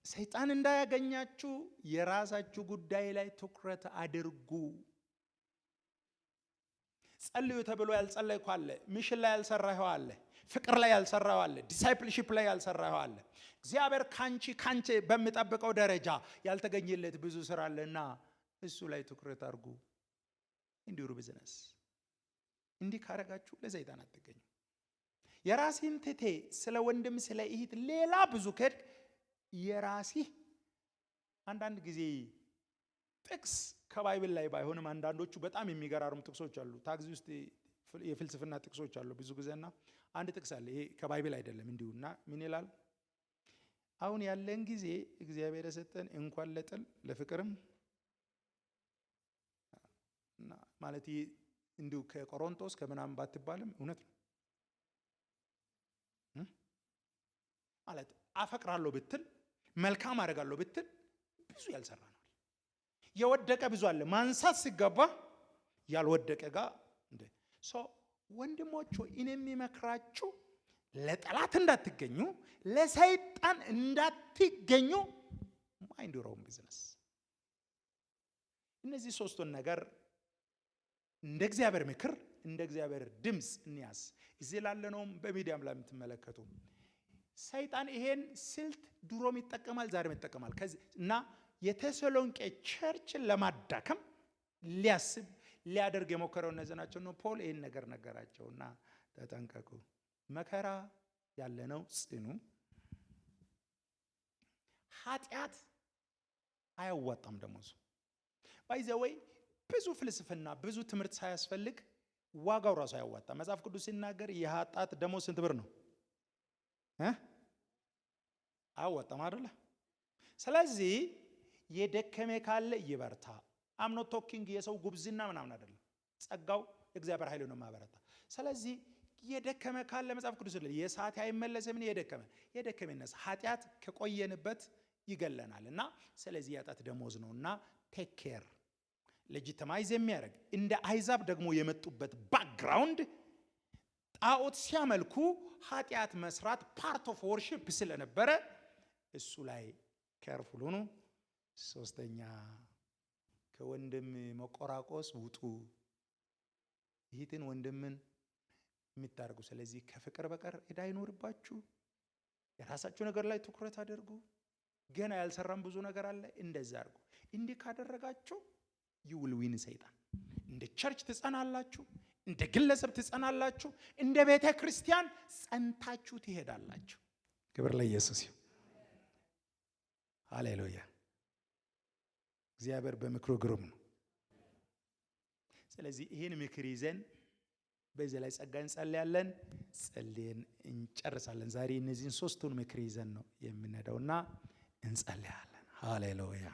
ሰይጣን እንዳያገኛችሁ የራሳችሁ ጉዳይ ላይ ትኩረት አድርጉ። ጸልዩ ተብሎ ያልጸለይኩ አለ፣ ሚሽን ላይ ያልሰራኸው አለ፣ ፍቅር ላይ ያልሰራው አለ፣ ዲሳይፕልሺፕ ላይ ያልሰራው አለ። እግዚአብሔር ካንቺ በሚጠብቀው ደረጃ ያልተገኘለት ብዙ ስራ አለና እሱ ላይ ትኩረት አድርጉ። እንዲሁ ቢዝነስ እንዲህ ካረጋችሁ ለሰይጣን አትገኙ። የራስህን ትቴ ስለ ወንድም ስለ እህት ሌላ ብዙ ከድ የራስህ አንዳንድ ጊዜ ጥቅስ ከባይብል ላይ ባይሆንም አንዳንዶቹ በጣም የሚገራሩም ጥቅሶች አሉ። ታክሲ ውስጥ የፍልስፍና ጥቅሶች አሉ ብዙ ጊዜና አንድ ጥቅስ አለ። ይሄ ከባይብል አይደለም እንዲሁና ምን ይላል? አሁን ያለን ጊዜ እግዚአብሔር የሰጠን እንኳን ለጥል ለፍቅርም ማለት እንዲሁ ከቆሮንቶስ ከምናምን ባትባልም እውነት ነው ማለት አፈቅራለሁ ብትል መልካም አደርጋለሁ ብትል ብዙ ያልሰራ ነው። የወደቀ ብዙ አለ። ማንሳት ሲገባ ያልወደቀ ጋር ወንድሞች ሆይ እኔ የሚመክራችሁ ለጠላት እንዳትገኙ፣ ለሰይጣን እንዳትገኙ ማይንድ ዩር ኦውን ቢዝነስ። እነዚህ ሶስቱን ነገር እንደ እግዚአብሔር ምክር እንደ እግዚአብሔር ድምፅ እንያዝ። እዚህ ላለነውም በሚዲያም ላይ የምትመለከቱ ሰይጣን ይሄን ስልት ድሮም ይጠቀማል፣ ዛሬም ይጠቀማል። እና የተሰሎንቄ ቸርችን ለማዳከም ሊያደርግ የሞከረው እነዚህ ናቸው ነው። ፖል ይሄን ነገር ነገራቸውና ተጠንቀቁ፣ መከራ ያለነው ጽኑ፣ ኃጢአት አያዋጣም ደሞዙ። ባይ ዘ ወይ ብዙ ፍልስፍና ብዙ ትምህርት ሳያስፈልግ ዋጋው ራሱ አያዋጣም። መጽሐፍ ቅዱስ ሲናገር የኃጢአት ደሞዝ ስንት ብር ነው? አያዋጣም አይደለ? ስለዚህ የደከመ ካለ ይበርታ፣ አም ኖት ቶኪንግ የሰው ጉብዝና ምናምን አይደለም። ጸጋው እግዚአብሔር ኃይሉ ነው ማበረታ። ስለዚህ የደከመ ካለ መጽሐፍ ቅዱስ ይላል የሳት አይመለስም። የደከመ ይነሳ። ኃጢአት ከቆየንበት ይገለናል እና ስለዚህ ያጣት ደሞዝ ነውና ቴክ ኬር ሌጂቲማይዝ የሚያደርግ እንደ አይዛብ ደግሞ የመጡበት ባክግራውንድ ጣዖት ሲያመልኩ ኃጢአት መስራት ፓርት ኦፍ ወርሺፕ ስለነበረ እሱ ላይ ኬርፉል ሁኑ። ሶስተኛ ከወንድም መቆራቆስ ውጡ። ይህትን ወንድምን የሚታረጉ ስለዚህ ከፍቅር በቀር ዕዳ አይኖርባችሁ። የራሳችሁ ነገር ላይ ትኩረት አድርጉ። ገና ያልሰራም ብዙ ነገር አለ። እንደዛ አድርጉ። እንዲህ ካደረጋችሁ you will win ሰይጣን። እንደ ቸርች ትጸናላችሁ፣ እንደ ግለሰብ ትጸናላችሁ፣ እንደ ቤተ ክርስቲያን ጸንታችሁ ትሄዳላችሁ። ክብር ለኢየሱስ ይሁን። ሃሌሉያ። እግዚአብሔር በምክሩ ግሩም ነው። ስለዚህ ይህን ምክር ይዘን በዚህ ላይ ጸጋ እንጸልያለን። ጸልየን እንጨርሳለን። ዛሬ እነዚህን ሶስቱን ምክር ይዘን ነው የምንሄደውና እንጸልያለን። ሃሌሉያ።